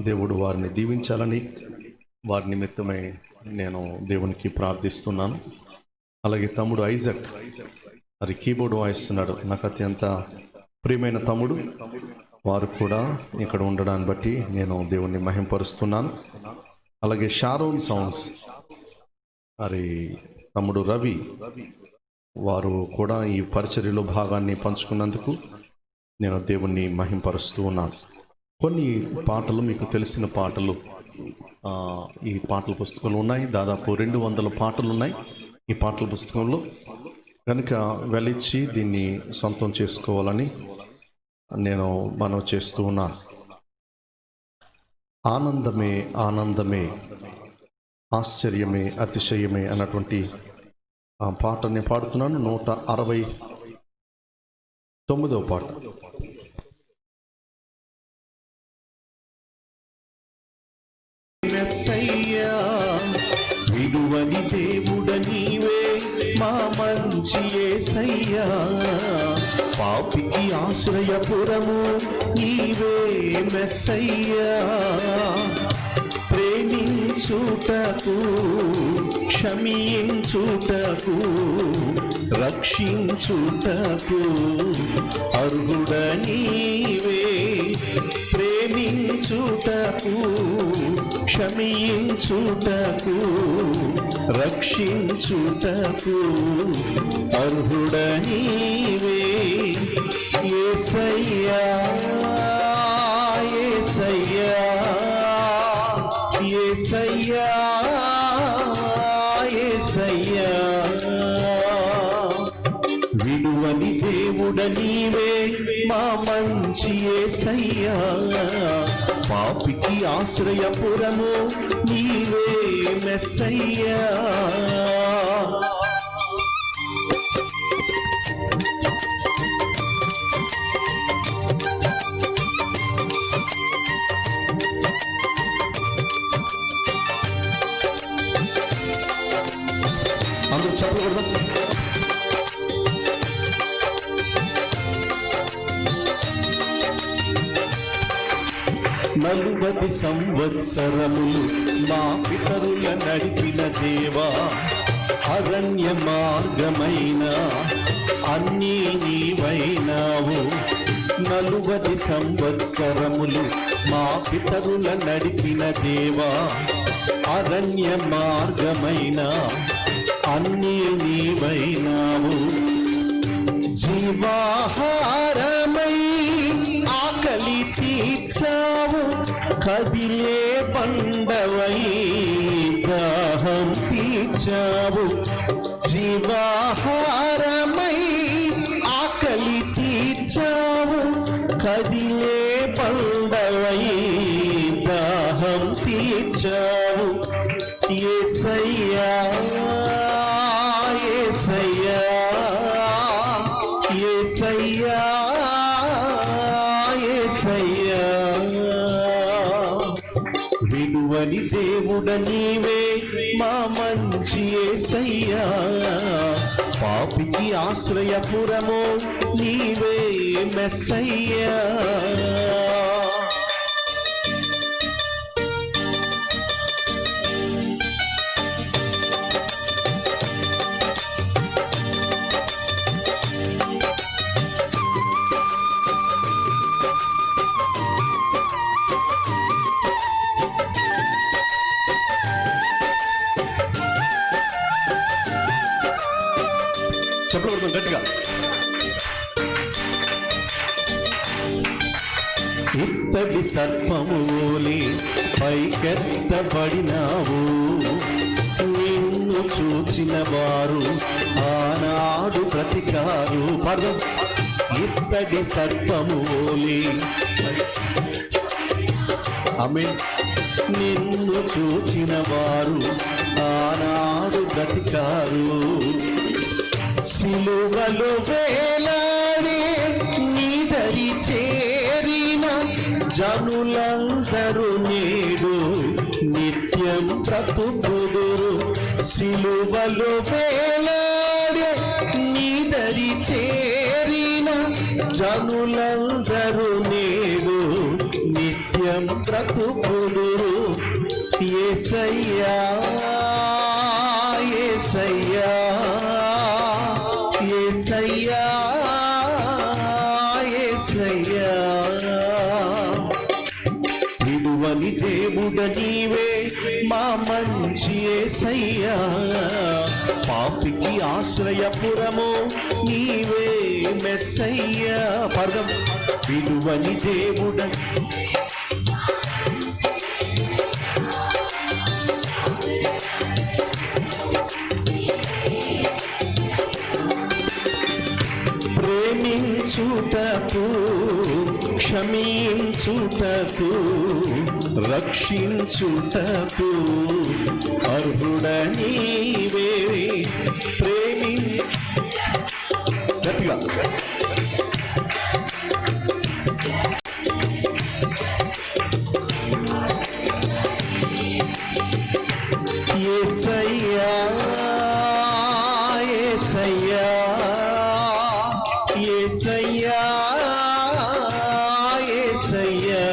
దేవుడు వారిని దీవించాలని వారి నిమిత్తమై నేను దేవునికి ప్రార్థిస్తున్నాను. అలాగే తమ్ముడు ఐజక్ మరి కీబోర్డ్ వాయిస్తున్నాడు, నాకు అత్యంత ప్రియమైన తమ్ముడు. వారు కూడా ఇక్కడ ఉండడాన్ని బట్టి నేను దేవుణ్ణి మహింపరుస్తున్నాను. అలాగే షారోన్ సౌండ్స్ మరి తమ్ముడు రవి, వారు కూడా ఈ పరిచర్యలో భాగాన్ని పంచుకున్నందుకు నేను దేవుణ్ణి మహింపరుస్తూ ఉన్నాను. కొన్ని పాటలు మీకు తెలిసిన పాటలు ఈ పాటల పుస్తకంలో ఉన్నాయి. దాదాపు 200 పాటలు ఉన్నాయి ఈ పాటల పుస్తకంలో. కనుక వెళ్ళిచ్చి దీన్ని సొంతం చేసుకోవాలని నేను మనవి చేస్తూ ఉన్నాను. ఆనందమే ఆనందమే ఆశ్చర్యమే అతిశయమే అన్నటువంటి పాట నేను పాడుతున్నాను. 169వ పాట. మెస్సయ్యా విడువని దేవుడ నీవే, మా మంచి యేసయ్యా, పాపికి ఆశ్రయపురము నీవే మెస్సయ్యా. ప్రేమించుటకు క్షమించుటకు రక్షించుటకు అర్హుడ నీవే. ప్రేమించుటకు క్షమించుటకు రక్షించుటకు అర్హుడ నీవే యేసయ్యా. యేసయ్యా యేసయ్యా యేసయ్యా, విడువని దేవుడ నీవే, మా మంచి యేసయ్యా, పాపికి ఆశ్రయపురము నీవే మెస్సయ్యా. అందరూ చెప్పకూడదు. నలుబది సంవత్సరములు మా పితరుల నడిపిన దేవా, అరణ్య మార్గమైన అన్నీ నీవైనావు. 40 సంవత్సరములు మా పితరుల నడిపిన దేవా, అరణ్య మార్గమైన అన్నీ నీవైనావు. జీవాహారమై ఆకలి తీర్చావు, కదిలే బండవై దాహం తీర్చావు. జీవాహారమై ఆకలి తీర్చావు, కదిలే బండవై దాహం తీర్చావు. యేసయ్యా యేసయ్యా యేసయ్యా యేసయ్యా, విడువని దేవుడ నీవే, మా మంచి యేసయ్యా, పాపికి ఆశ్రయపురము నీవే మెస్సయ్యా. చెప్పకూడదు గట్టిగా. ఇత్తడి సర్పములే పైకెత్తబడినావు, నిన్ను చూచిన వారు ఆనాడు ప్రతికారు. పర్వం. ఇత్తడి సర్పములే ఆమేన్, నిన్ను చూచిన వారు ఆనాడు బ్రతికారు. సిలువలో వేలాడే నీదరి చేరిన జనులందరూ నేడు నిత్యం బ్రతుకుదురు. సిలువలో వేలాడే నీదరి చేరిన జనులందరూ నేడు నిత్యం బ్రతుకుదురు. యేసయ్యా యేసయ్యా యేసయ్యా యేసయ్యా, విడువని దేవుడ నీవే మా మంచి యేసయ్యా, పాపికి ఆశ్రయపురము నీవే మెస్సయ్యా. పర్గం విడువని దేవుడ ప్రేమించుటకు క్షమించుటకు రక్షించుటకు అర్హుడ నీవే. గట్టిగా యేసయ్యా యేసయ్యా యేసయ్యా యేసయ్యా,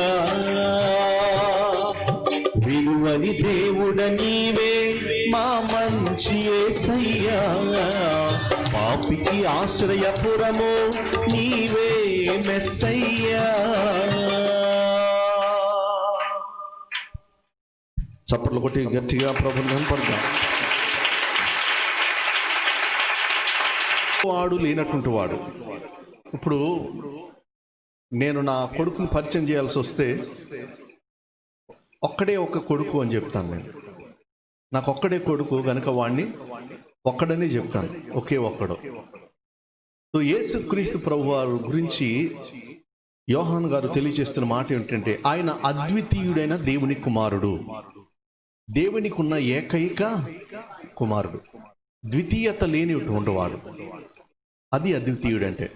విలువని దేవుడ నీవే మా మంచి యేసయ్యా, పాపికి ఆశ్రయపురము నీవే మెస్సయ్యా. చప్పట్లు కొట్టి గట్టిగా ప్రభువుని కనపడతాం. వాడు లేనటువంటి వాడు. ఇప్పుడు నేను నా కొడుకుని పరిచయం చేయాల్సి వస్తే ఒక్కడే ఒక కొడుకు అని చెప్తాను. నేను నాకు ఒక్కడే కొడుకు గనుక వాడిని ఒక్కడనే చెప్తాను, ఒకే ఒక్కడు. సో యేసుక్రీస్తు ప్రభు వారి గురించి యోహాను గారు తెలియజేస్తున్న మాట ఏమిటంటే ఆయన అద్వితీయుడైన దేవుని కుమారుడు, దేవునికి ఉన్న ఏకైక కుమారుడు, ద్వితీయత లేనిటువంటి వాడు. అది అద్వితీయుడంటే.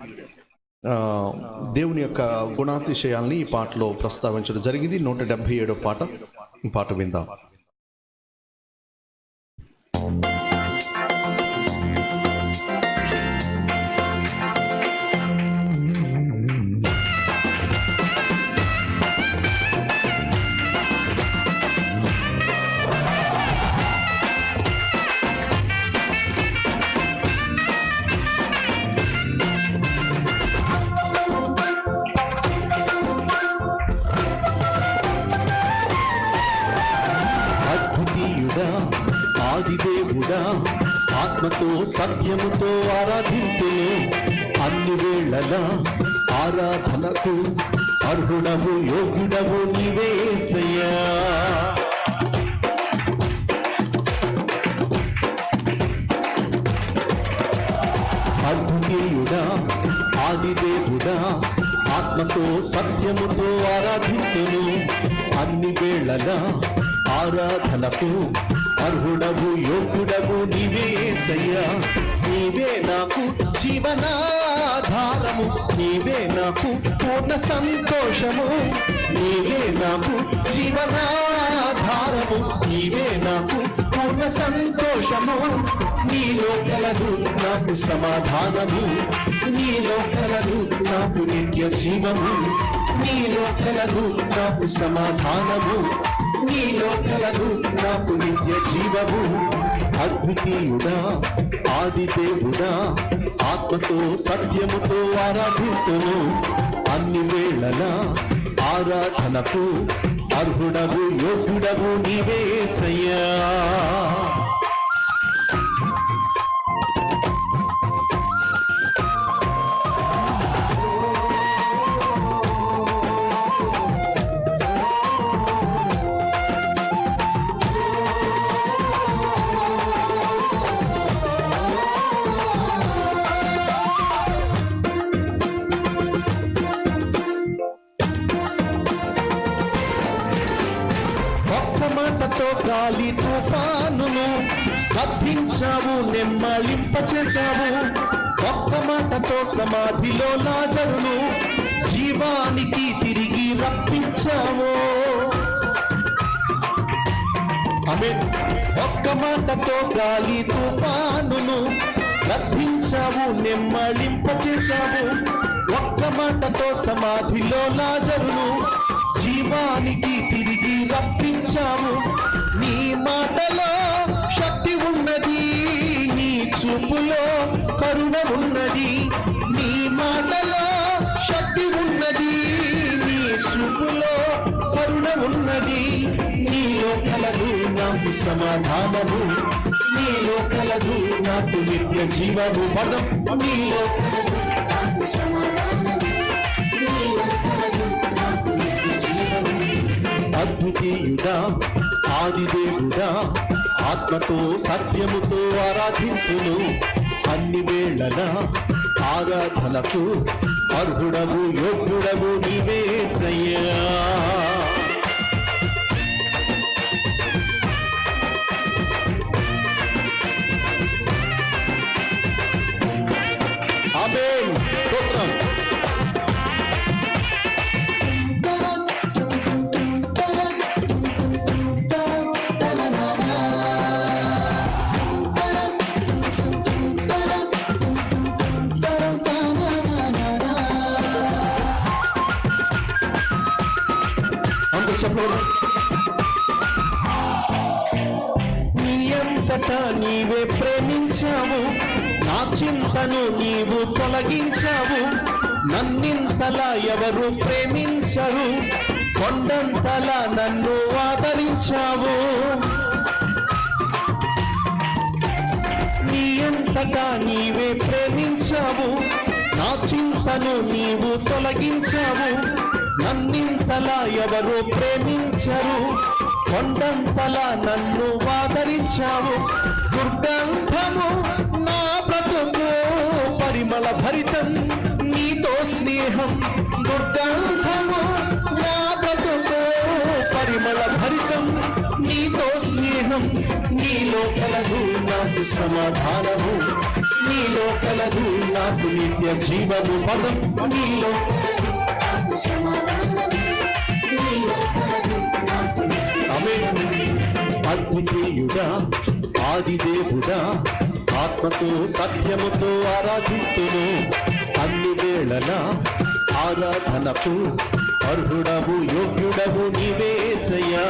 దేవుని యొక్క గుణాతిశయాల్ని ఈ పాటలో ప్రస్తావించడం జరిగింది. 177వ పాట. ఈ పాట విందాం. ఆదిదేవుడా ఆత్మతో సత్యముతో ఆరాధింతును, అన్ని వేళలా ఆరాధనకు అర్హుడవు యోగ్యుడవు నీవే యేసయ్యా. అద్వితీయుడా ఆదిదేవుడా ఆత్మతో సత్యముతో ఆరాధింతును, అన్ని వేళలా ఆరాధనకు అర్హుడవు యోగ్యుడవు నీవే యేసయ్యా. నీవే నాకు జీవనాధారము, నీవే నాకు పూర్ణ సంతోషము, నీవే నాకు జీవనాధారము, నీవే నాకు పూర్ణ సంతోషము. నీలో కలదు నాకు సమాధానము, నీలో కలదు నాకు నిత్య జీవము, నీలో కలదు నాకు సమాధానము, నీలో కలదు నాకు నిత్య జీవము. అద్వితీయుడా ఆదిదేవుడా ఆత్మతో సత్యముతో ఆరాధింతును, అన్ని వేళలా ఆరాధనకు అర్హుడవు యోగ్యుడవు నీవే యేసయ్యా. మాటతో గాలి తుఫానును కప్పించావు, నెమ్మలింపచేశావు. ఒక్క మాటతో సమాధిలో లాజరును జీవానికి తిరిగి రప్పించావు. ఆమేన్. ఒక్క మాటతో గాలి తుఫానును కప్పించావు, నెమ్మలింపచేశావు. ఒక్క మాటతో సమాధిలో లాజరును జీవానికి తిరిగి రప్పించావు. నీ మాటలో శక్తి ఉన్నది, నీ చూపులో కరుణ ఉన్నది. నీ మాటలో శక్తి ఉన్నది, నీ చూపులో కరుణ ఉన్నది. నీలో కలదు నాకు సమాధానము, నీలో కలదు నాకు నిత్య జీవము. పదం నీలో కలదు నాకు సమాధానము, నీలో కలదు నాకు నిత్య జీవము. అద్వితీయుడా ఆదిదేవుడా ఆత్మతో సత్యముతో ఆరాధింతును. అన్ని వేళలా ఆరాధనకు అర్హుడము యోగ్యుడము నీవే యేసయ్యా. ఆమేన్. స్తోత్రం. అందరూ చెప్పండి. నీ అంతటా నీవే ప్రేమించావు, నా చింతను నీవు తొలగించావు. నన్నింతలా ఎవరు ప్రేమించరు, కొండంతలా నన్ను ఆదరించావు. నీ అంతటా నీవే ప్రేమించావు, నా చింతను నీవు తొలగించావు. నన్నింతలా ఎవరు ప్రేమించరు, కొండంతలా నన్ను ఆదరించావు. దుర్గంధము నా బ్రతుకు పరిమళ భరితం, నీతో స్నేహం. దుర్గంధము నా బ్రతుకు పరిమళ భరితం, నీతో స్నేహం. నీలో కలదు నాకు సమాధానము, నీలో కలదు నాకు నిత్య జీవము. పదం నీలో అద్వితీయుడా ఆదిదేవుడా ఆత్మతో సత్యముతో ఆరాధింతును. అన్ని వేళలా ఆరాధనకు అర్హుడవు యోగ్యుడవు నీవే యేసయ్యా.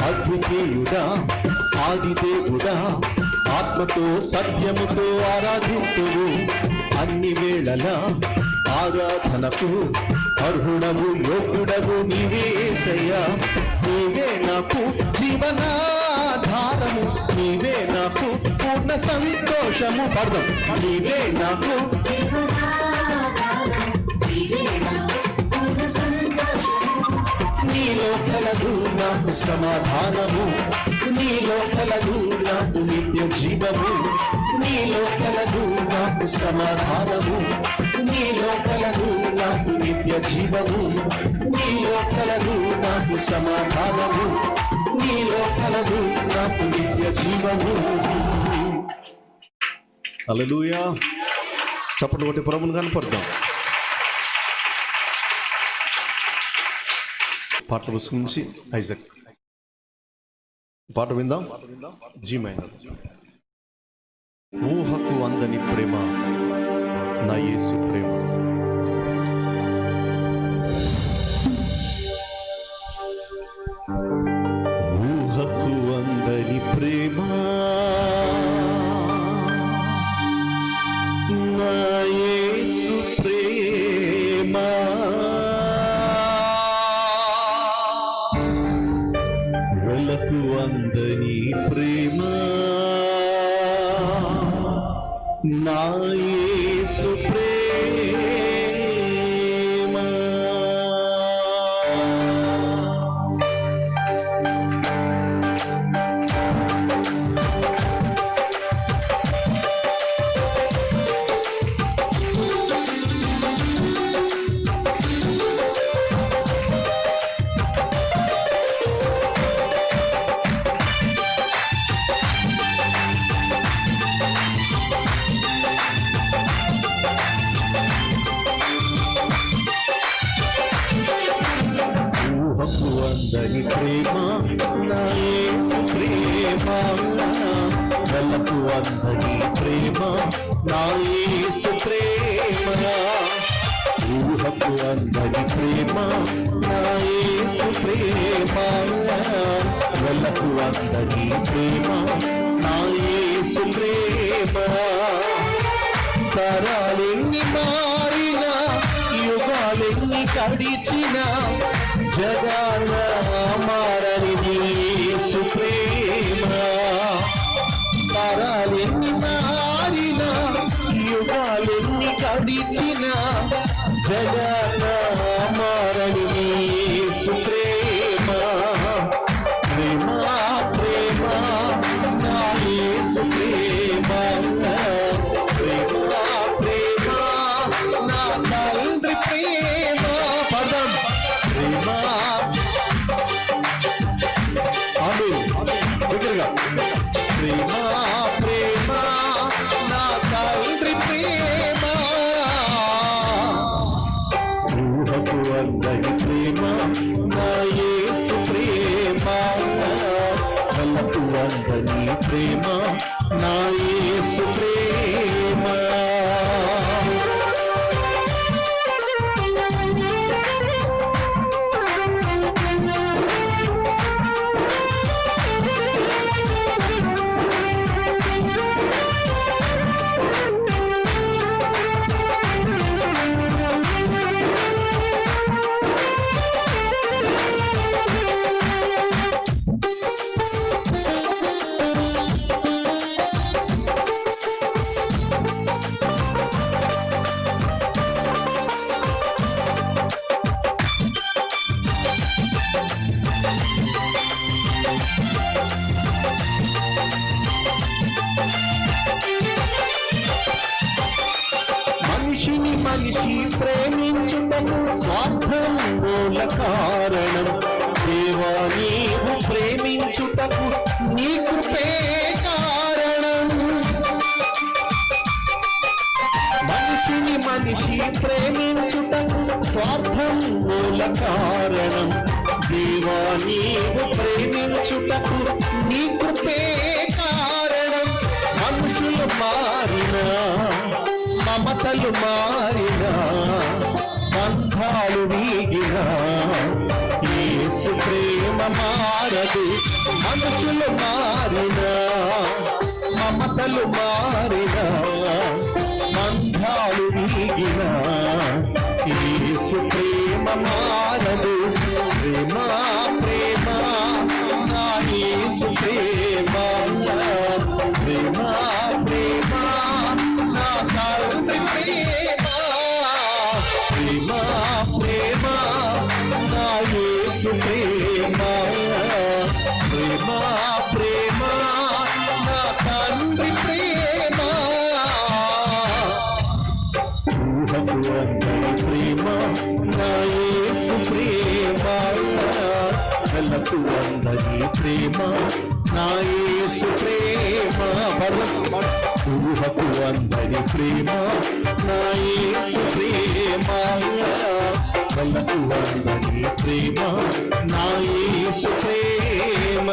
అద్వితీయుడా ఆదిదేవుడా ఆత్మతో సత్యముతో ఆరాధింతును. అన్ని వేళలా ఆరాధనకు అర్హుడవు యోగ్యుడవు నీవే యేసయ్యా. నీవే నాకు జీవనాధారము, నీవే నాకు పూర్ణ సంతోషము. పర్వం నీవే నాకు నీలో కలదు నాకు సమాధానము, నీలో కలదు నాకు నిత్య జీవము. నీలో కలదు నాకు సమాధానము, నీలో కలదు నాకు నిత్య జీవము. నీలో కలదు నాకు సమాధానము, నీలో కలదు నాకు నిత్య జీవము. హల్లెలూయా. చప్పట్లు కొట్టి ప్రభువుని కనపడదాం. పాటల పుస్తకం నుంచి ఐజక్ పాట విందాం. G minor. ఊహకు అందని ప్రేమ నా యేసు ప్రేమ. ఊహకు అందని ప్రేమ నా యేసు ప్రేమ. వెలకు అందని ప్రేమ నా యేసు ప్రేమ. అందరి ప్రేమ నా యేసు ప్రేమ. వెలకు అందరి ప్రేమ నా యేసు ప్రేమ. ఊహకు ఊహకు అందరి ప్రేమ నా యేసు ప్రేమ వెళ్ళకు అందరి ప్రేమ నా యేసు ప్రేమ తరాలెన్ని మారినా యుగాలెన్ని గడిచినా జగాన మారని యేసు ప్రేమ తరాలెన్ని మారినా యుగాలెన్ని గడిచినా జగాన మారని యేసు ప్రేమ ప్రేమ ప్రేమ నా యేసు ప్రేమ ప్రేమ ప్రేమ నా తండ్రి ప్రేమ పదం ప్రేమ ఆమేన్ దగ్గరగా ప్రేమ ప్రేమ నా తండ్రి ప్రేమ ఊహకు అందరి ప్రేమ నా యేసు ప్రేమ కళ్ళకు అందరి ప్రేమ నా యేసు ప్రేమ మనిషిని మనిషి ప్రేమించుటకు స్వార్థం మూల కారణం దేవా నీవు ప్రేమించుటకు నీ కృపే కారణం మనిషిని మనిషి ప్రేమించుటకు స్వార్థం మూల కారణం దేవా నీవు ప్రేమించుటకు నీ కృపే కారణం మనుషులు మారినా మమతలు మారినా బంధాలు వీగినా యేసు ప్రేమ మారదు మనుషులు మారినా మమతలు మారినా బంధాలు వీగినా యేసు ప్రేమ మారదు ప్రేమ ప్రేమ నా యేసు ప్రేమ ప్రేమ ప్రేమ నా తండ్రి ప్రేమ ప్రేమ ప్రేమ నా యేసు ప్రేమ ప్రేమ ప్రేమ నా తండ్రి ప్రేమ ఊహకు అందరి ప్రేమ నా యేసు ప్రేమ కళ్ళకు అందరి ప్రేమ నా యేసు ప్రేమ ఊహకు అందరి ప్రేమ నా యేసు ప్రేమ కళ్ళకు అందరి ప్రేమ నా యేసు ప్రేమ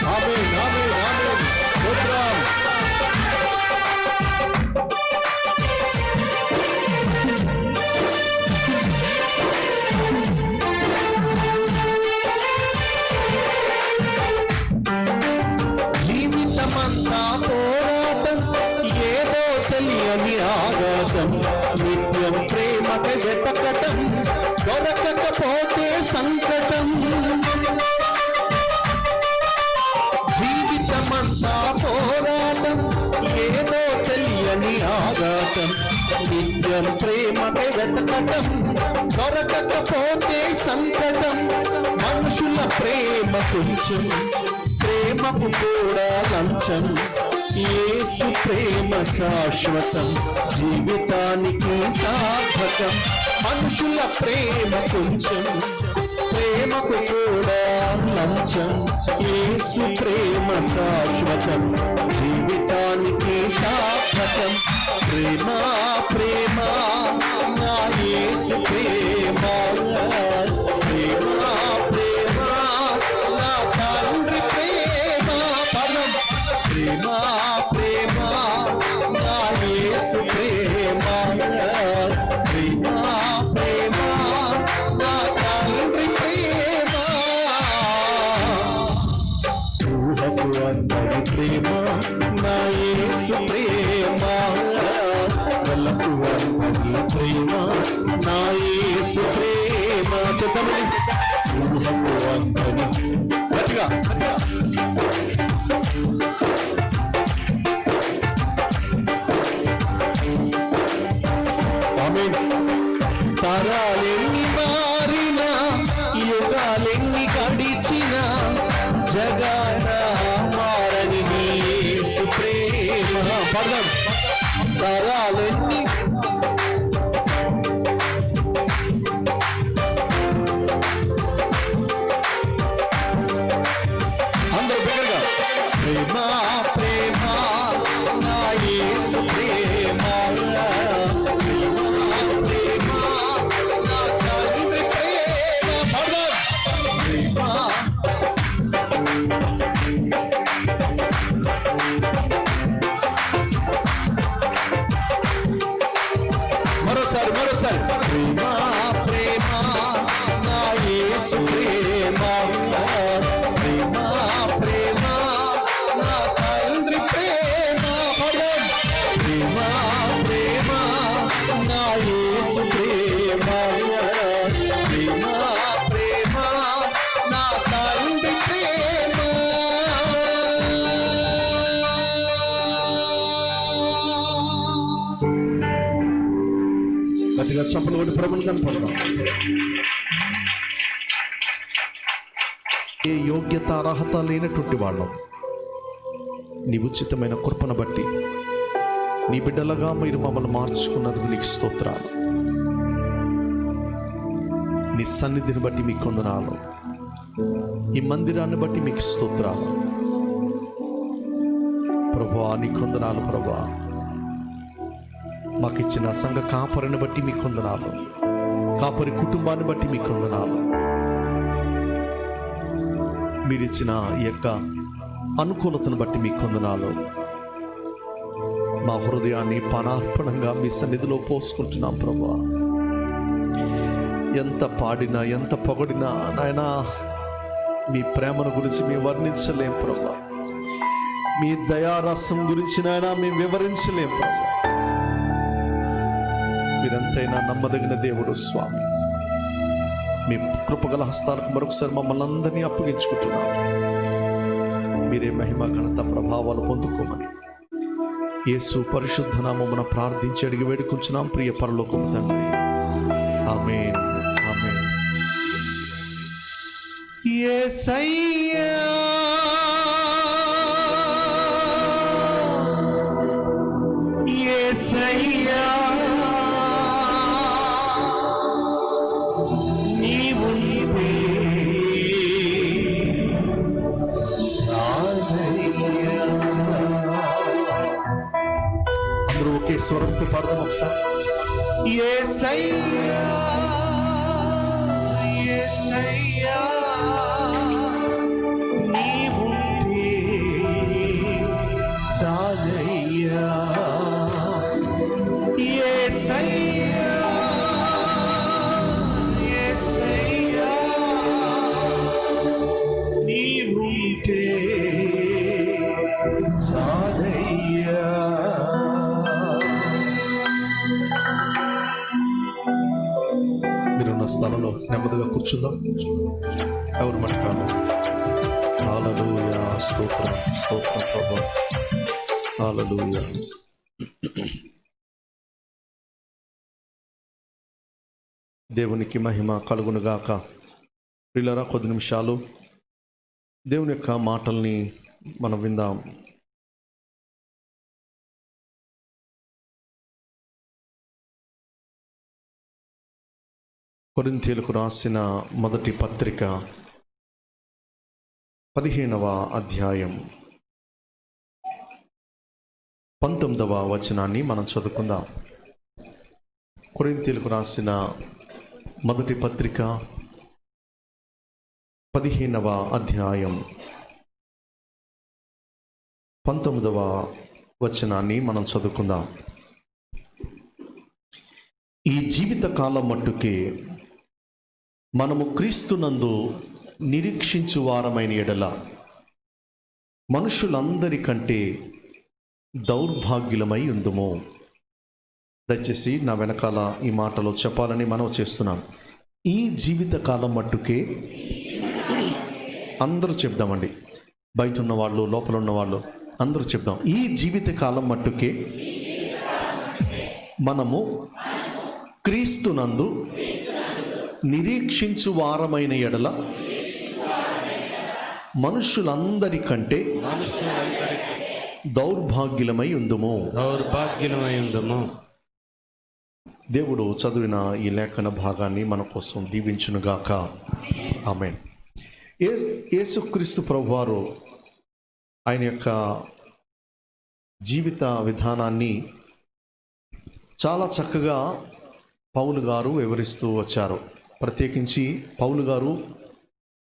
ఆమేన్ ఆమేన్ ఆమేన్ స్తోత్రం జీవితమంతా పోరాటం ఏదో తెలియని ఆఘాతం నిత్యం ప్రేమకు వెతకటం దొరకకపోతే సంకటం జీవితమంతా పోరాటం ఏదో తెలియని ఆఘాతం నిత్యం ప్రేమకు వెతకటం దొరకకపోతే సంకటం మనుషుల ప్రేమ కొంచెం ప్రేమకు కూడా లంచం యేసు ప్రేమ శాశ్వతం, జీవితానికి సార్థకం. మనుషుల ప్రేమ కొంచెం, ప్రేమకు కూడా లంచం. యేసు ప్రేమ శాశ్వతం, జీవితానికి సార్థకం. ప్రేమ ప్రేమ నా యేసు ప్రేమ, ప్రేమ ప్రేమ నా తండ్రి ప్రేమ. పదం ప్రేమ ప్రేమ నా యేసు ప్రేమ, ప్రేమ ప్రేమ నా తండ్రి ప్రేమ. ఊహకు అందరి ప్రేమ నా యేసు ప్రేమ, వలకు అందరి ప్రేమ నా యేసు ప్రేమ. చెప్పండి, ఊహకు అందరి గట్టిగా తరాలెన్ని మారినా, యుగాలెన్ని గడిచినా, జగాన మారని నీ యేసు ప్రేమ. పదం తరాలెన్ని అందరూ బిగ్గరగా ప్రేమ ప్రేమ నా యేసు ప్రేమ, ప్రేమ ప్రేమ నా తండ్రి ప్రేమ. పదం ప్రేమ. మరోసారి ప్రేమ ప్రేమ నా యేసు ప్రేమ, ప్రేమ ప్రేమ నా తండ్రి ప్రేమ. పదం ప్రేమ ప్రేమ నా యేసు ప్రేమ, ప్రేమ ప్రేమ నా తండ్రి ప్రేమ. గట్టిగా చప్పలు కొట్టి ప్రభుని కనపడతాం. ఏ యోగ్యత అర్హత లేనటువంటి వాళ్ళం నీ ఉచితమైన కృపను బట్టి నీ బిడ్డలుగా మీరు మమ్మల్ని మార్చుకున్నందుకు నీకు స్తోత్రాలు. నీ సన్నిధిని బట్టి మీకు వందనాలు, ఈ మందిరాన్ని బట్టి మీకు స్తోత్రాలు ప్రభువా. నీకు వందనాలు ప్రభువా. మాకు ఇచ్చిన సంఘ కాపరిని బట్టి మీకు వందనాలు, కాపరి కుటుంబాన్ని బట్టి మీకు వందనాలు. మీరిచ్చిన ఈ యొక్క అనుకూలతను బట్టి మీకు వందనాలు. మా హృదయాన్ని పానార్పణంగా మీ సన్నిధిలో పోసుకుంటున్నాం ప్రభువా. ఎంత పాడినా ఎంత పొగడినా నాయనా మీ ప్రేమను గురించి మేము వర్ణించలేం ప్రభువా. మీ దయారసం గురించి నాయనా మేము వివరించలేం ప్రభువా. మీరంతైనా నమ్మదగిన దేవుడు స్వామి. మీ కృపగల హస్తాలకు మరొకసారి మమ్మల్ని అందరినీ అప్పగించుకుంటున్నాం. మీరే మహిమ ఘనత ప్రభావాలు పొందుకోమని యేసు పరిశుద్ధ నామమున ప్రార్థించి అడిగి వేడుకుంటున్నాం ప్రియ పరలోకపు తండ్రి. ఆమేన్ ఆమేన్. యేసయ్యా యేసయ్యా నీవుంటే సాధయ్యా. అందరూ ఒకే స్వరంతో పాడదాం ఒకసారి. యేసయ్యా యేసయ్యా నీవుంటే సాధయ్యా. యేసయ్యా యేసయ్యా నీవుంటే సాధయ్యా. మీరున్న స్థలంలో నెమ్మదిగా కూర్చుందాం. ఎవరు మట్టుకాను. హల్లెలూయా. స్తోత్రం స్తోత్రం ప్రభువా. హల్లెలూయా. దేవునికి మహిమ కలుగునుగాక. ప్రియులారా, కొద్ది నిమిషాలు దేవుని యొక్క మాటల్ని మనం విందాం. కొరింథీయులకు రాసిన మొదటి పత్రిక 15వ అధ్యాయం 19వ వచనాన్ని మనం చదువుకుందాం. కొరింథీయులకు రాసిన మొదటి పత్రిక 15వ అధ్యాయం 19వ వచనాన్ని మనం చదువుకుందాం. ఈ జీవిత కాలం మట్టుకే మనము క్రీస్తునందు నిరీక్షించు వారమైన ఎడల మనుషులందరికంటే దౌర్భాగ్యులమై ఉందుము. దయచేసి నా వెనకాల ఈ మాటలో చెప్పాలని మనవి చేస్తున్నాను. ఈ జీవిత కాలం మట్టుకే, అందరూ చెప్దామండి, బయట ఉన్నవాళ్ళు లోపల ఉన్నవాళ్ళు అందరూ చెప్దాం. ఈ జీవిత కాలం మట్టుకే మనము క్రీస్తునందు నిరీక్షించు వారమైన ఎడల మనుషులందరికంటే దౌర్భాగ్యులమై ఉందుము. దేవుడు చదివిన ఈ లేఖన భాగాన్ని మన కోసం దీవించునుగాక. ఆమేన్. యేసుక్రీస్తు ప్రభువారు ఆయన యొక్క జీవిత విధానాన్ని చాలా చక్కగా పౌలు గారు వివరిస్తూ వచ్చారు. ప్రత్యేకించి పౌలు గారు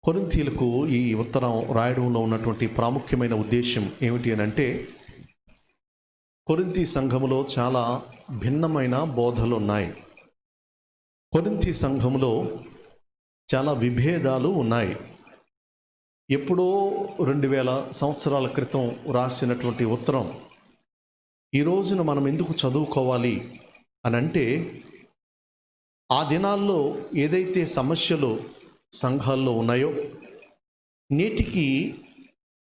కొరింథీయులకు ఈ ఉత్తరం రాయడంలో ఉన్నటువంటి ప్రాముఖ్యమైన ఉద్దేశం ఏమిటి అని అంటే, కొరింథీ సంఘములో చాలా భిన్నమైన బోధలు ఉన్నాయి. కొరింథీ సంఘములో చాలా విభేదాలు ఉన్నాయి. ఎప్పుడో 2000 సంవత్సరాల క్రితం రాసినటువంటి ఉత్తరం ఈ రోజున మనం ఎందుకు చదువుకోవాలి అని అంటే, ఆ దినాల్లో ఏదైతే సమస్యలు సంఘాల్లో ఉన్నాయో నేటికి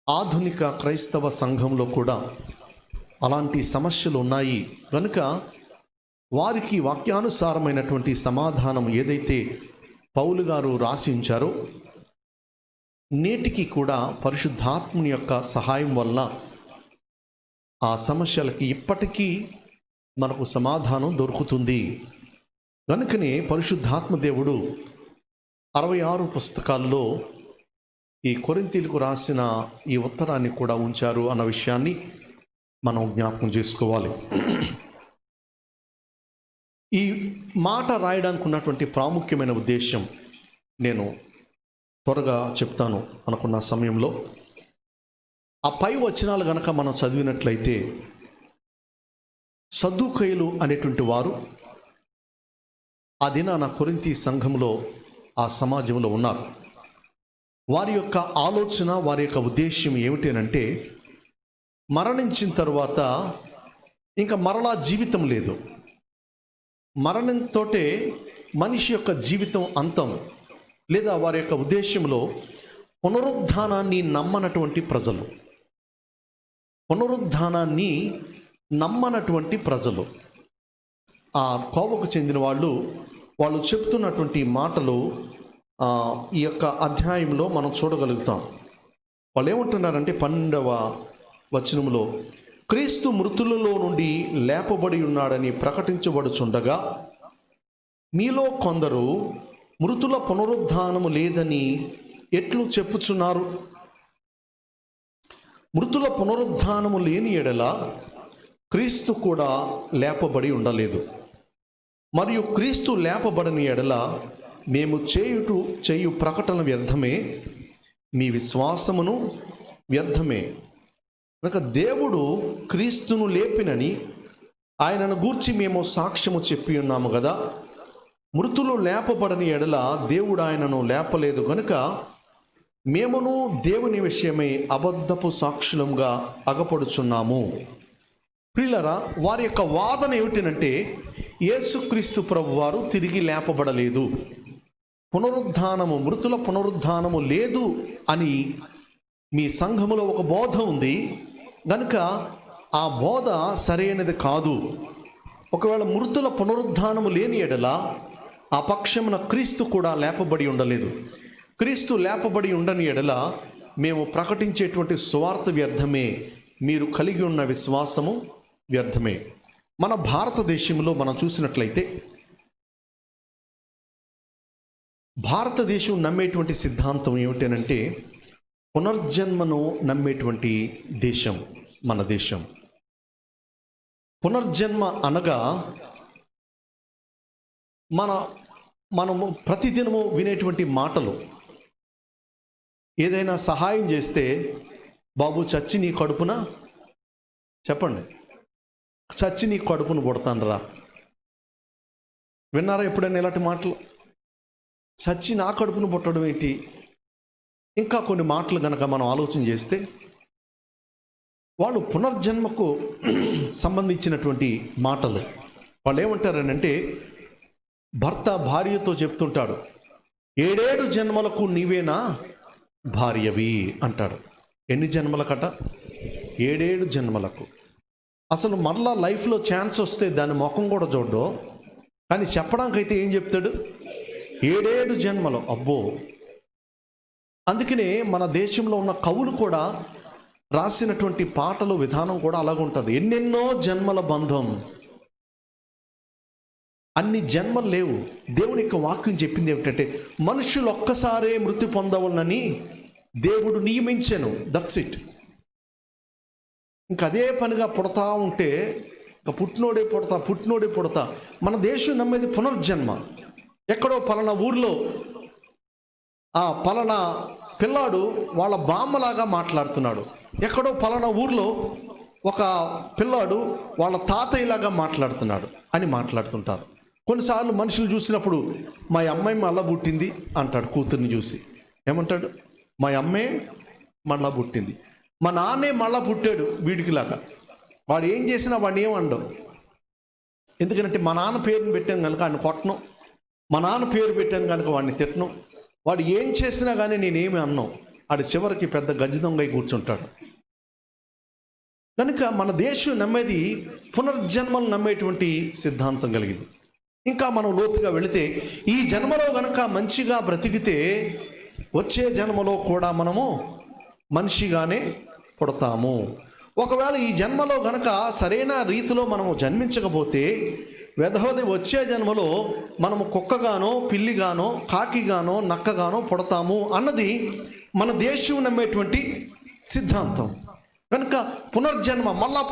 ఆధునిక క్రైస్తవ సంఘంలో కూడా అలాంటి సమస్యలు ఉన్నాయి కనుక వారికి వాక్యానుసారమైనటువంటి సమాధానం ఏదైతే పౌలు గారు రాసి ఉంచారో నేటికి కూడా పరిశుద్ధాత్ముని యొక్క సహాయం వల్ల ఆ సమస్యలకి ఇప్పటికీ మనకు సమాధానం దొరుకుతుంది. కనుకనే పరిశుద్ధాత్మ దేవుడు 66 పుస్తకాల్లో ఈ కొరింథీయులకు రాసిన ఈ ఉత్తరాన్ని కూడా ఉంచారు అన్న విషయాన్ని మనం జ్ఞాపకం చేసుకోవాలి. ఈ మాట రాయడానికి ఉన్నటువంటి ప్రాముఖ్యమైన ఉద్దేశం నేను త్వరగా చెప్తాను అనుకున్న సమయంలో, ఆ పై వచనాలు గనక మనం చదివినట్లయితే సద్దూకయ్యులు అనేటువంటి వారు ఆ దినాన కొరింథీ సంఘంలో ఆ సమాజంలో ఉన్నారు. వారి యొక్క ఆలోచన, వారి యొక్క ఉద్దేశం ఏమిటి అంటే, మరణించిన తర్వాత ఇంకా మరలా జీవితం లేదు, మరణంతోటే మనిషి యొక్క జీవితం అంతం. లేదా వారి యొక్క ఉద్దేశంలో పునరుద్ధానాన్ని నమ్మనటువంటి ప్రజలు, పునరుద్ధానాన్ని నమ్మనటువంటి ప్రజలు, ఆ కోవకు చెందిన వాళ్ళు చెప్తున్నటువంటి మాటలు ఈ యొక్క అధ్యాయంలో మనం చూడగలుగుతాం. వాళ్ళు ఏమంటున్నారంటే 12వ వచనంలో, క్రీస్తు మృతులలో నుండి లేపబడి ఉన్నాడని ప్రకటించబడుచుండగా మీలో కొందరు మృతుల పునరుద్ధానము లేదని ఎట్లు చెప్పుచున్నారు? మృతుల పునరుద్ధానము లేని ఎడల క్రీస్తు కూడా లేపబడి ఉండలేదు. మరియు క్రీస్తు లేపబడని ఎడల మేము చేయు ప్రకటన వ్యర్థమే, మీ విశ్వాసమును వ్యర్థమే. కనుక దేవుడు క్రీస్తును లేపినని ఆయనను గూర్చి మేము సాక్ష్యము చెప్పి ఉన్నాము కదా. మృతులు లేపబడని ఎడల దేవుడు ఆయనను లేపలేదు కనుక మేమును దేవుని విషయమై అబద్ధపు సాక్షులంగా అగపడుచున్నాము. ప్రియులారా, వారి యొక్క వాదన ఏమిటంటే, యేసుక్రీస్తు ప్రభువారు తిరిగి లేపబడలేదు, పునరుద్ధానము, మృతుల పునరుద్ధానము లేదు అని మీ సంఘములో ఒక బోధ ఉంది కనుక ఆ బోధ సరైనది కాదు. ఒకవేళ మృతుల పునరుద్ధానము లేని ఎడల ఆ పక్షమున క్రీస్తు కూడా లేపబడి ఉండలేదు. క్రీస్తు లేపబడి ఉండని ఎడల మేము ప్రకటించేటువంటి సువార్త వ్యర్థమే, మీరు కలిగి ఉన్న విశ్వాసము వ్యర్థమే. మన భారతదేశంలో మనం చూసినట్లయితే భారతదేశం నమ్మేటువంటి సిద్ధాంతం ఏమిటనంటే పునర్జన్మను నమ్మేటువంటి దేశం మన దేశం. పునర్జన్మ అనగా మనము ప్రతిదినము వినేటువంటి మాటలు. ఏదైనా సహాయం చేస్తే, బాబు చచ్చి నీ కడుపున, చెప్పండి, చచ్చి నీ కడుపును పుడతానురా. విన్నారా ఎప్పుడైనా ఇలాంటి మాటలు? చచ్చి నా కడుపును పుట్టడం ఏంటి? ఇంకా కొన్ని మాటలు కనుక మనం ఆలోచన చేస్తే, వాళ్ళు పునర్జన్మకు సంబంధించినటువంటి మాటలు. వాళ్ళు ఏమంటారనంటే, భర్త భార్యతో చెప్తుంటాడు, 7 జన్మలకు నీవేనా భార్యవి అంటాడు. ఎన్ని జన్మలకట? 7 జన్మలకు. అసలు మరలా లైఫ్లో ఛాన్స్ వస్తే దాని ముఖం కూడా చూడ్డో, కానీ చెప్పడానికైతే ఏం చెప్తాడు? 7 జన్మలు. అబ్బో! అందుకనే మన దేశంలో ఉన్న కవులు కూడా రాసినటువంటి పాటలు విధానం కూడా అలాగుంటుంది. ఎన్నెన్నో జన్మల బంధం. అన్ని జన్మలు లేవు. దేవుని యొక్క వాక్యం చెప్పింది ఏమిటంటే, మనుషులు ఒక్కసారే మృతి పొందవలనని దేవుడు నియమించాను. That's it. ఇంక అదే పనిగా పుడతా ఉంటే, ఇంకా పుట్టినోడే పుడతా. మన దేశం నమ్మేది పునర్జన్మ. ఎక్కడో పలానా ఊర్లో ఆ పలానా పిల్లాడు వాళ్ళ బామ్మలాగా మాట్లాడుతున్నాడు, ఎక్కడో పలానా ఊర్లో ఒక పిల్లాడు వాళ్ళ తాతయ్యలాగా మాట్లాడుతున్నాడు అని మాట్లాడుతుంటారు. కొన్నిసార్లు మనుషులు చూసినప్పుడు, మా అమ్మాయి మళ్ళా పుట్టింది అంటాడు. కూతుర్ని చూసి ఏమంటాడు? మా అమ్మే మళ్ళా పుట్టింది, మా నాన్నే మళ్ళా పుట్టాడు వీడికిలాగా. వాడు ఏం చేసినా వాడిని ఏమండవు. ఎందుకంటే మా నాన్న పేరుని పెట్టాను కనుక ఆయన కొట్టను, మా నాన్న పేరు పెట్టాను కనుక వాడిని తిట్టను. వాడు ఏం చేసినా కానీ నేనేమి అన్నాం. వాడి చివరికి పెద్ద గజ్జిదొంగై కూర్చుంటాడు. కనుక మన దేశం నమ్మేది పునర్జన్మలు నమ్మేటువంటి సిద్ధాంతం కలిగింది. ఇంకా మనం లోతుగా వెళితే, ఈ జన్మలో గనక మంచిగా బ్రతికితే వచ్చే జన్మలో కూడా మనము మనిషిగానే పుడతాము. ఒకవేళ ఈ జన్మలో గనక సరైన రీతిలో మనము జన్మించకపోతే, వెధవది వచ్చే జన్మలో మనము కుక్కగానో, పిల్లిగానో, కాకిగానో, నక్కగానో పుడతాము అన్నది మన దేశం నమ్మేటువంటి సిద్ధాంతం. కనుక పునర్జన్మ, మళ్ళా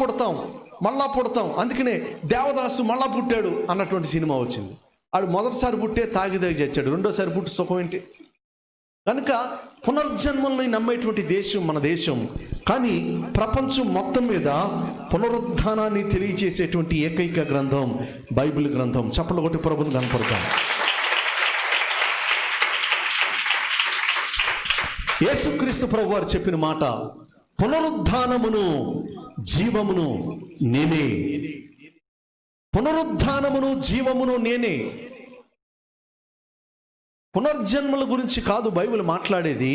పుడతాం. అందుకనే దేవదాసు మళ్ళా పుట్టాడు అన్నటువంటి సినిమా వచ్చింది. ఆడు మొదటిసారి పుట్టే తాగి చచ్చాడు, రెండోసారి పుట్టి సుఖం ఏంటి? కనుక పునర్జన్మల్ని నమ్మేటువంటి దేశం మన దేశం. కానీ ప్రపంచం మొత్తం మీద పునరుద్ధానాన్ని తెలియజేసేటువంటి ఏకైక గ్రంథం బైబిల్ గ్రంథం. చప్పట్లు కొట్టి ప్రభువుని కనపడతాం. యేసుక్రీస్తు ప్రభు వారు చెప్పిన మాట, పునరుద్ధానమును జీవమును నేనే. పునరుద్ధానమును జీవమును నేనే. పునర్జన్మల గురించి కాదు బైబిల్ మాట్లాడేది,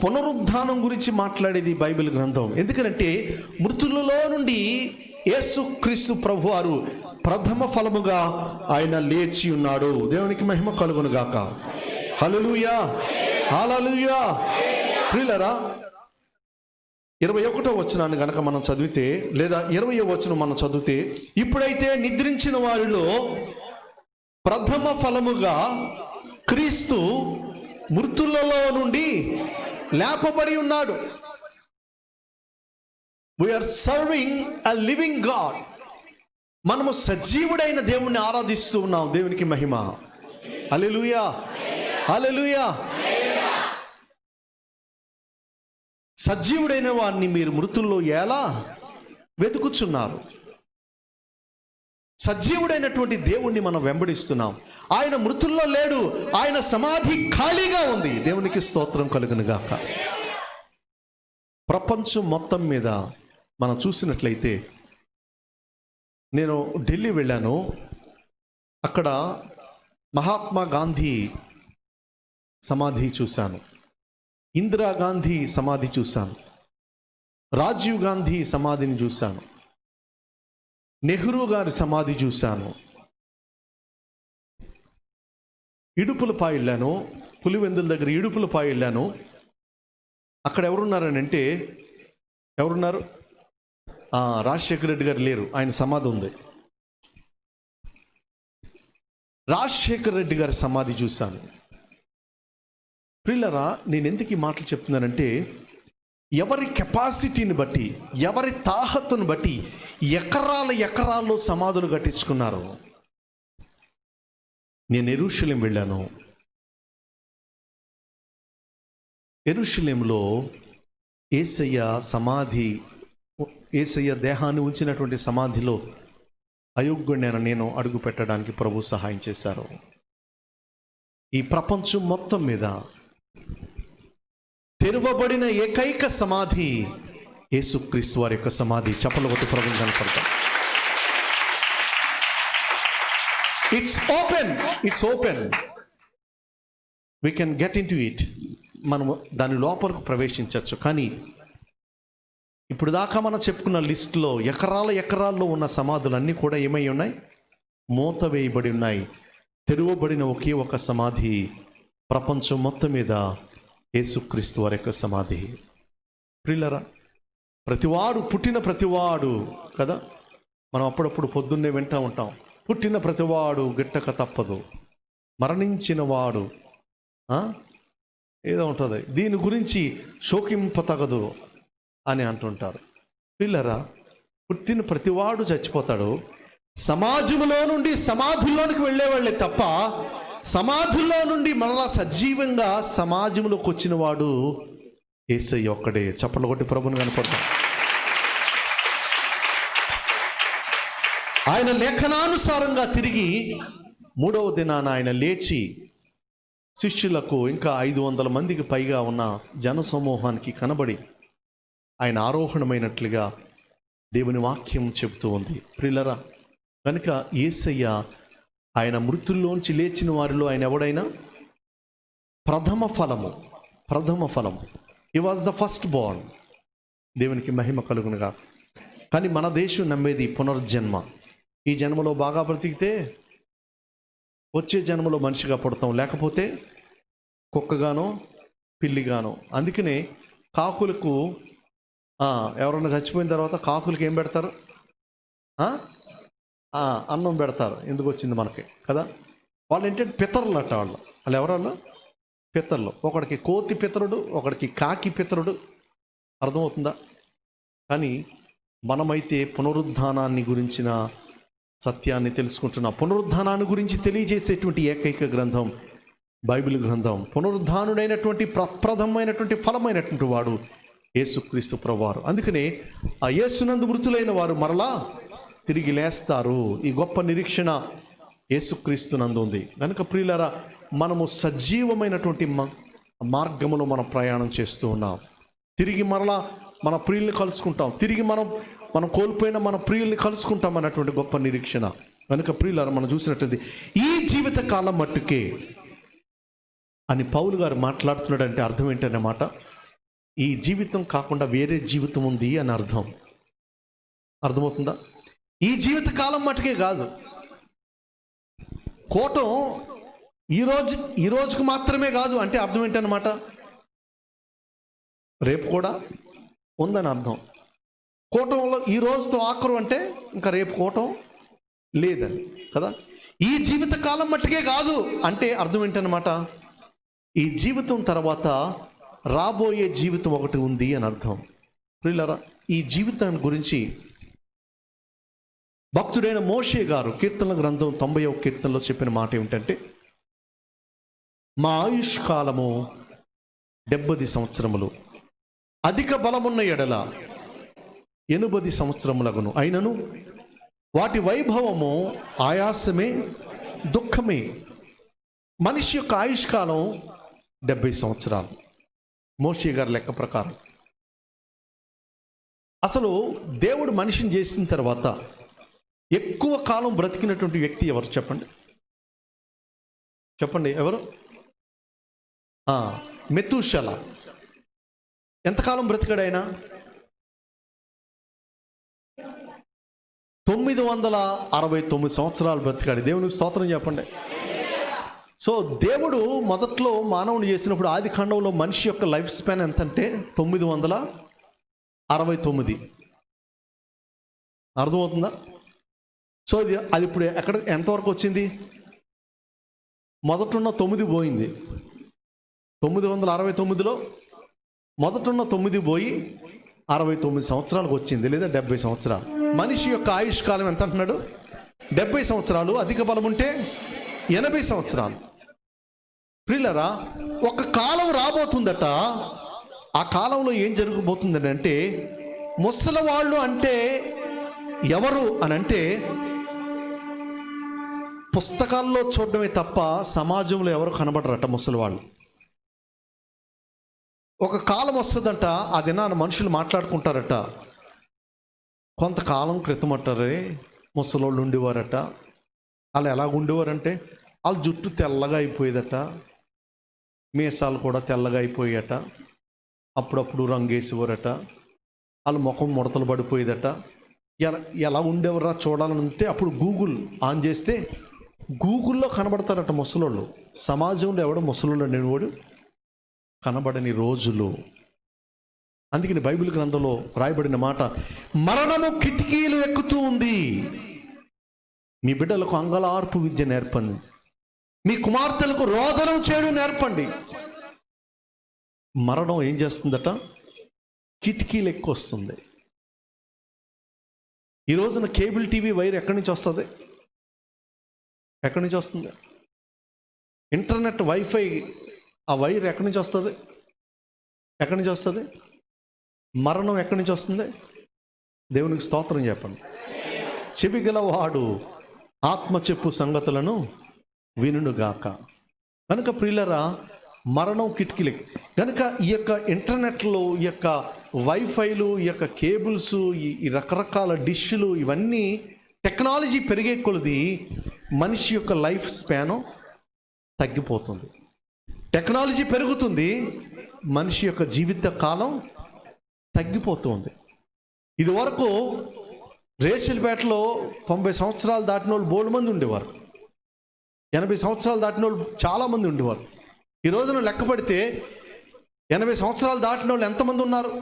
పునరుద్ధానం గురించి మాట్లాడేది బైబిల్ గ్రంథం. ఎందుకంటే మృతులలో నుండి యేసుక్రీస్తు ప్రభువారు ప్రథమ ఫలముగా ఆయన లేచి ఉన్నాడు. దేవునికి మహిమ కలుగును గాక. హల్లెలూయా, హల్లెలూయా. ప్రియులారా, 21వ వచనాన్ని గనక మనం చదివితే, లేదా 20వ వచనం మనం చదివితే, ఇప్పుడైతే నిద్రించిన వారిలో ప్రథమ ఫలముగా క్రీస్తు మృతులలో నుండి లేపబడి ఉన్నాడు. We're serving a living God. మనము సజీవుడైన దేవుణ్ణి ఆరాధిస్తూ ఉన్నాం. దేవునికి మహిమ. హల్లెలూయా, హల్లెలూయా. సజీవుడైన వారిని మీరు మృతుల్లో ఎలా వెతుకుచున్నారు? సజీవుడైనటువంటి దేవుణ్ణి మనం వెంబడిస్తున్నాం. ఆయన మృతుల్లో లేడు, ఆయన సమాధి ఖాళీగా ఉంది. దేవునికి స్తోత్రం కలుగును గాక. ప్రపంచం మొత్తం మీద మనం చూసినట్లయితే, నేను ఢిల్లీ వెళ్ళాను. అక్కడ మహాత్మా గాంధీ సమాధి చూశాను, ఇందిరాగాంధీ సమాధి చూశాను, రాజీవ్ గాంధీ సమాధిని చూశాను, నెహ్రూ గారి సమాధి చూశాను. ఇడుపులపాయ వెళ్ళాను, పులివెందుల దగ్గర ఇడుపులపాయ వెళ్ళాను. అక్కడ ఎవరున్నారని అంటే, ఎవరున్నారు? రాజశేఖర రెడ్డి గారు లేరు, ఆయన సమాధి ఉంది. రాజశేఖర రెడ్డి గారి సమాధి చూశాను. ప్రియులరా, నేను ఎందుకు ఈ మాటలు చెప్తున్నానంటే, ఎవరి కెపాసిటీని బట్టి, ఎవరి తాహతును బట్టి ఎకరాల్లో సమాధులు కట్టించుకున్నారు. నేను యెరూషలేం వెళ్ళాను. యెరూషలేంలో యేసయ్య దేహాన్ని ఉంచినటువంటి సమాధిలో అయోగ్యుడైన నేను అడుగు పెట్టడానికి ప్రభు సహాయం చేశారు. ఈ ప్రపంచం మొత్తం మీద తెరవబడిన ఏకైక సమాధి యేసుక్రీస్తు వారి యొక్క సమాధి. చప్పలు కొట్టి ప్రభువుని కనపడతాం. It's open we can get into it. మనము దాని లోపలకు ప్రవేశించవచ్చు. కానీ ఇప్పుడు దాకా మనం చెప్పుకున్న లిస్టులో ఎకరాల్లో ఉన్న సమాధులన్నీ కూడా ఏమై ఉన్నాయి? మూత వేయబడి ఉన్నాయి. తెరవబడిన ఒకే ఒక సమాధి ప్రపంచం మొత్తం మీద యేసుక్రీస్తు వారి యొక్క సమాధి. ప్రియులరా, పుట్టిన ప్రతివాడు కదా, మనం అప్పుడప్పుడు పొద్దున్నే వింటూ ఉంటాం, పుట్టిన ప్రతివాడు గిట్టక తప్పదు, మరణించిన వాడు ఏదో ఉంటుంది, దీని గురించి శోకింపతగదు అని అంటుంటారు. పిల్లరా, పుట్టిన ప్రతివాడు చచ్చిపోతాడు. సమాజంలో నుండి సమాధుల్లోనికి వెళ్ళేవాళ్ళే తప్ప సమాధుల్లో నుండి మరలా సజీవంగా సమాజంలోకి వచ్చిన వాడు యేసయ్య ఒక్కడే. చప్పట్లు కొట్టి ప్రభువుని కనపడతాం. ఆయన లేఖనానుసారంగా తిరిగి 3వ దినాన ఆయన లేచి శిష్యులకు ఇంకా 500 మందికి పైగా ఉన్న జనసమూహానికి కనబడి ఆయన ఆరోహణమైనట్లుగా దేవుని వాక్యం చెబుతూ ఉంది. ప్రియులరా, కనుక యేసయ్య ఆయన మృతుల్లోంచి లేచిన వారిలో ఆయన ఎవడైనా ప్రథమ ఫలము. హి వాజ్ ద ఫస్ట్ బోర్న్. దేవునికి మహిమ కలుగునుగా. కానీ మన దేశం నమ్మేది పునర్జన్మ. ఈ జన్మలో బాగా బ్రతికితే వచ్చే జన్మలో మనిషిగా పుడతాం, లేకపోతే కుక్కగానో పిల్లిగానో. అందుకనే కాకులకు ఎవరన్నా చచ్చిపోయిన తర్వాత కాకులకి ఏం పెడతారు? అన్నం పెడతారు. ఎందుకు వచ్చింది మనకి కదా. వాళ్ళు ఏంటంటే పితరులు అట్ట. వాళ్ళు ఎవరన్నా పితరులు. ఒకడికి కోతి పితరుడు, ఒకడికి కాకి పితరుడు. అర్థమవుతుందా? కానీ మనమైతే పునరుద్ధానాన్ని గురించిన సత్యాన్ని తెలుసుకుంటున్నాం. పునరుద్ధానాన్ని గురించి తెలియజేసేటువంటి ఏకైక గ్రంథం బైబిల్ గ్రంథం. పునరుద్ధానుడైనటువంటి ప్రప్రథమైనటువంటి ఫలమైనటువంటి వాడు యేసుక్రీస్తు ప్రభువారు. అందుకనే ఆ యేసునందు మృతులైన వారు మరలా తిరిగి లేస్తారు. ఈ గొప్ప నిరీక్షణ యేసుక్రీస్తునందు ఉంది. కనుక ప్రియులారా, మనము సజీవమైనటువంటి మార్గములో మనం ప్రయాణం చేస్తూ ఉన్నాం. తిరిగి మరలా మన ప్రియుల్ని కలుసుకుంటాం. తిరిగి మనం కోల్పోయిన మన ప్రియుల్ని కలుసుకుంటాం అన్నటువంటి గొప్ప నిరీక్షణ. కనుక ప్రియులారా, మనం చూసినట్లయితే ఈ జీవిత కాలం మట్టుకే అని పౌలు గారు మాట్లాడుతున్నాడంటే అర్థం ఏంటన్నమాట, ఈ జీవితం కాకుండా వేరే జీవితం ఉంది అని అర్థం. అర్థమవుతుందా? ఈ జీవిత కాలం మట్టుకే కాదు. కోటం ఈ రోజుకు మాత్రమే కాదు అంటే అర్థం ఏంటన్నమాట, రేపు కూడా ఉందని అర్థం. కోటంలో ఈ రోజుతో ఆఖరు అంటే ఇంకా రేపు కోటం లేదని కదా. ఈ జీవిత కాలం మట్టుకే కాదు అంటే అర్థం ఏంటన్నమాట, ఈ జీవితం తర్వాత రాబోయే జీవితం ఒకటి ఉంది అని అర్థం. ప్రియులారా, ఈ జీవితాన్ని గురించి భక్తుడైన మోషే గారు కీర్తనల గ్రంథం 90వ కీర్తనలో చెప్పిన మాట ఏమిటంటే, మా ఆయుష్ కాలము 70 సంవత్సరములు, అధిక బలమున్న ఎడల 80 సంవత్సరములగును, అయినను వాటి వైభవము ఆయాసమే దుఃఖమే. మనిషి యొక్క ఆయుష్ కాలం 70 సంవత్సరాలు మోషే గారి లెక్క ప్రకారం. అసలు దేవుడు మనిషిని చేసిన తర్వాత ఎక్కువ కాలం బ్రతికినటువంటి వ్యక్తి ఎవరు చెప్పండి ఎవరు? మెతూషల. ఎంతకాలం బ్రతికాడు ఆయన? 969 సంవత్సరాలు బ్రతికాడు. దేవునికి స్తోత్రం చెప్పండి. సో దేవుడు మొదట్లో మానవుని చేసినప్పుడు ఆది ఖండంలో మనిషి యొక్క లైఫ్ స్పాన్ ఎంత అంటే 969. అర్థమవుతుందా? సో అది ఇప్పుడు ఎంతవరకు వచ్చింది? మొదట ఉన్న 9 పోయింది, 969లో మొదటున్న 9 పోయి 69 సంవత్సరాలకు వచ్చింది, లేదా 70 సంవత్సరాలు. మనిషి యొక్క ఆయుష్కాలం ఎంత అంటున్నాడు? 70 సంవత్సరాలు. అధిక బలం ఉంటే 80 సంవత్సరాలు. ప్రియులరా, ఒక కాలం రాబోతుందట. ఆ కాలంలో ఏం జరగబోతుందని అంటే, ముసలివాళ్ళు అంటే ఎవరు అని అంటే, పుస్తకాల్లో చూడడమే తప్ప సమాజంలో ఎవరు కనబడరట ముసలివాళ్ళు. ఒక కాలం వస్తుందంట, ఆ దినాన మనుషులు మాట్లాడుకుంటారట, కొంతకాలం క్రితం అంటారే ముసలోళ్ళు ఉండేవారట. వాళ్ళు ఎలాగ ఉండేవారంటే, వాళ్ళ జుట్టు తెల్లగా అయిపోయేదట, మీసాలు కూడా తెల్లగా అయిపోయాయట, అప్పుడప్పుడు రంగేసేవారట, వాళ్ళ ముఖం ముడతలు పడిపోయేదట. ఎలా ఉండేవారా చూడాలని ఉంటే అప్పుడు గూగుల్ ఆన్ చేస్తే గూగుల్లో కనబడతారట ముసలోళ్ళు. సమాజంలో ఎవడో ముసలోళ్ళు అనేవాడు కనబడని రోజులు. అందుకని బైబిల్ గ్రంథంలో రాయబడిన మాట, మరణము కిటికీలు ఎక్కుతూ ఉంది, మీ బిడ్డలకు అంగలార్పు విద్య నేర్పండి, మీ కుమార్తెలకు రోదనం చేయడం నేర్పండి. మరణం ఏం చేస్తుందట? కిటికీలు ఎక్కువ వస్తుంది. ఈ రోజున కేబుల్ టీవీ వైర్ ఎక్కడి నుంచి వస్తుంది? ఎక్కడి నుంచి వస్తుంది? ఇంటర్నెట్ వైఫై ఆ వైర్ ఎక్కడి నుంచి వస్తుంది? ఎక్కడి నుంచి వస్తుంది? మరణం ఎక్కడి నుంచి వస్తుంది? దేవునికి స్తోత్రం చెప్పండి. చెవిగలవాడు ఆత్మ చెప్పు సంగతులను వినుగాక. కనుక ప్రియులరా, మరణం కిటికీలు. కనుక ఈ యొక్క ఇంటర్నెట్లో, ఈ యొక్క వైఫైలు, ఈ యొక్క కేబుల్స్, ఈ రకరకాల డిష్లు, ఇవన్నీ టెక్నాలజీ పెరిగే కొలది మనిషి యొక్క లైఫ్ స్పాను తగ్గిపోతుంది. టెక్నాలజీ పెరుగుతుంది, మనిషి యొక్క జీవిత కాలం తగ్గిపోతుంది. ఇది వరకు రేషల్పేటలో 90 సంవత్సరాలు దాటిన వాళ్ళు బోల్డ్ మంది ఉండేవారు, 80 సంవత్సరాలు దాటిన వాళ్ళు చాలామంది ఉండేవారు. ఈ రోజున లెక్క పెడితే 80 సంవత్సరాలు దాటిన వాళ్ళు ఎంతమంది ఉన్నారు?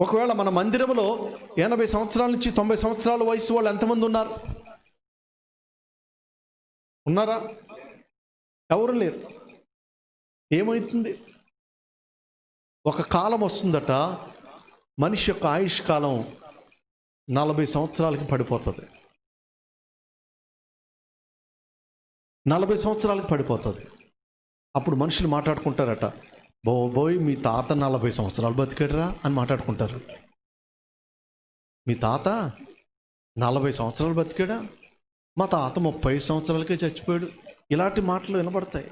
ఒకవేళ మన మందిరంలో 80 సంవత్సరాల నుంచి 90 సంవత్సరాల వయసు వాళ్ళు ఎంతమంది ఉన్నారు? ఉన్నారా? ఎవరు లేరు. ఏమవుతుంది? ఒక కాలం వస్తుందట, మనిషి యొక్క ఆయుష్ కాలం 40 సంవత్సరాలకి పడిపోతుంది. 40 సంవత్సరాలకు పడిపోతుంది. అప్పుడు మనుషులు మాట్లాడుకుంటారట, బోయ్ మీ తాత 40 సంవత్సరాలు బతికాడురా అని మాట్లాడుకుంటారు. మీ తాత 40 సంవత్సరాలు బతికాడా? మా తాత 30 సంవత్సరాలకే చచ్చిపోయాడు. ఇలాంటి మాటలు వినబడతాయి.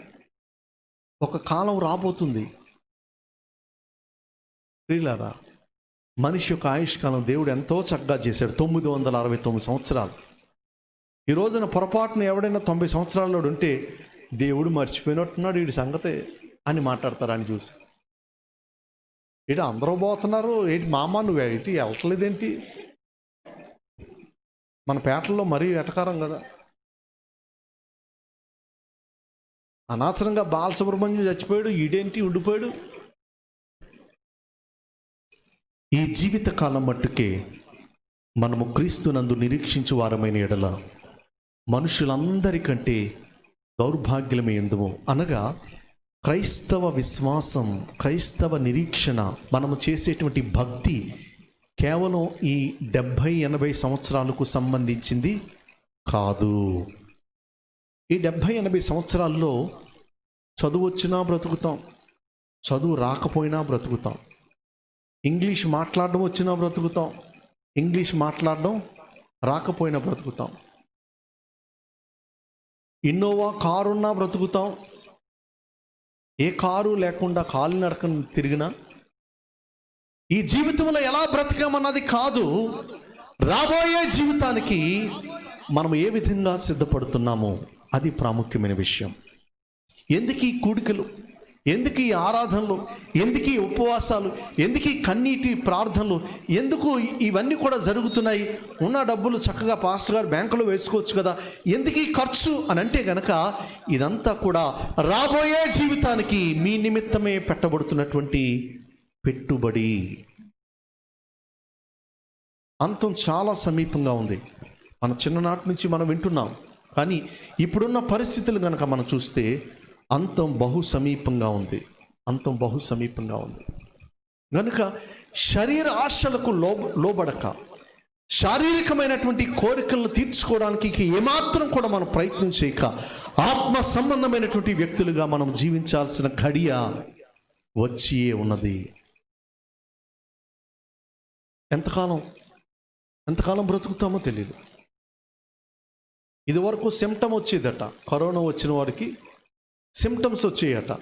ఒక కాలం రాబోతుంది ప్రియులారా. మనిషి యొక్క ఆయుష్ కాలం దేవుడు ఎంతో చక్కగా చేశాడు, 969 సంవత్సరాలు. ఈ రోజున పొరపాటున ఎవడైనా 90 సంవత్సరాల్లో ఉంటే దేవుడు మర్చిపోయినట్టున్నాడు వీడి సంగతే అని మాట్లాడతారు. అని చూసి ఏంటి అందరూ పోతున్నారు, ఏంటి మామ నువ్వు ఏంటి వెళ్ళట్లేదేంటి? మన పేటల్లో మరీ ఎటకారం కదా. అనవసరంగా బాలసుబ్రహ్మణ్యం చచ్చిపోయాడు, ఈడేంటి ఉండిపోయాడు. ఈ జీవిత కాలం మట్టుకే మనము క్రీస్తునందు నిరీక్షించు వారమైన ఎడల మనుషులందరికంటే దౌర్భాగ్యమే ఎందుము అనగా, క్రైస్తవ విశ్వాసం, క్రైస్తవ నిరీక్షణ, మనము చేసేటువంటి భక్తి కేవలం ఈ 70-80 సంవత్సరాలకు సంబంధించింది కాదు. ఈ 70-80 సంవత్సరాల్లో చదువు వచ్చినా బ్రతుకుతాం, చదువు రాకపోయినా బ్రతుకుతాం, ఇంగ్లీష్ మాట్లాడడం వచ్చినా బ్రతుకుతాం, ఇంగ్లీష్ మాట్లాడడం రాకపోయినా బ్రతుకుతాం, ఇన్నోవా కారు ఉన్నా బ్రతుకుతాం, ఏ కారు లేకుండా కాలినడకన తిరిగినా. ఈ జీవితంలో ఎలా బ్రతకామన్నది కాదు, రాబోయే జీవితానికి మనం ఏ విధంగా సిద్ధపడుతున్నామో అది ప్రాముఖ్యమైన విషయం. ఎందుకు ఈ కూడికలు, ఎందుకు ఈ ఆరాధనలు, ఎందుకు ఈ ఉపవాసాలు, ఎందుకు ఈ కన్నీటి ప్రార్థనలు, ఎందుకు ఇవన్నీ కూడా జరుగుతున్నాయి? ఉన్న డబ్బులు చక్కగా పాస్టర్ గారు బ్యాంకులో వేసుకోవచ్చు కదా, ఎందుకు ఈ ఖర్చు అని అంటే గనక ఇదంతా కూడా రాబోయే జీవితానికి మీ నిమిత్తమే పెట్టబడుతున్నటువంటి పెట్టుబడి. అంతం చాలా సమీపంగా ఉంది. మన చిన్ననాటి నుంచి మనం వింటున్నాం, కానీ ఇప్పుడున్న పరిస్థితులు కనుక మనం చూస్తే అంతం బహు సమీపంగా ఉంది. అంతం బహు సమీపంగా ఉంది. కనుక శరీర ఆశలకు లోబడక, శారీరకమైనటువంటి కోరికలను తీర్చుకోవడానికి ఏమాత్రం కూడా మనం ప్రయత్నం చేయక, ఆత్మ సంబంధమైనటువంటి వ్యక్తులుగా మనం జీవించాల్సిన ఘడియ వచ్చియే ఉన్నది. ఎంతకాలం బ్రతుకుతామో తెలియదు. ఇదివరకు సిమ్టమ్ వచ్చేదట, కరోనా వచ్చిన వారికి సిమ్టమ్స్ వచ్చేయట.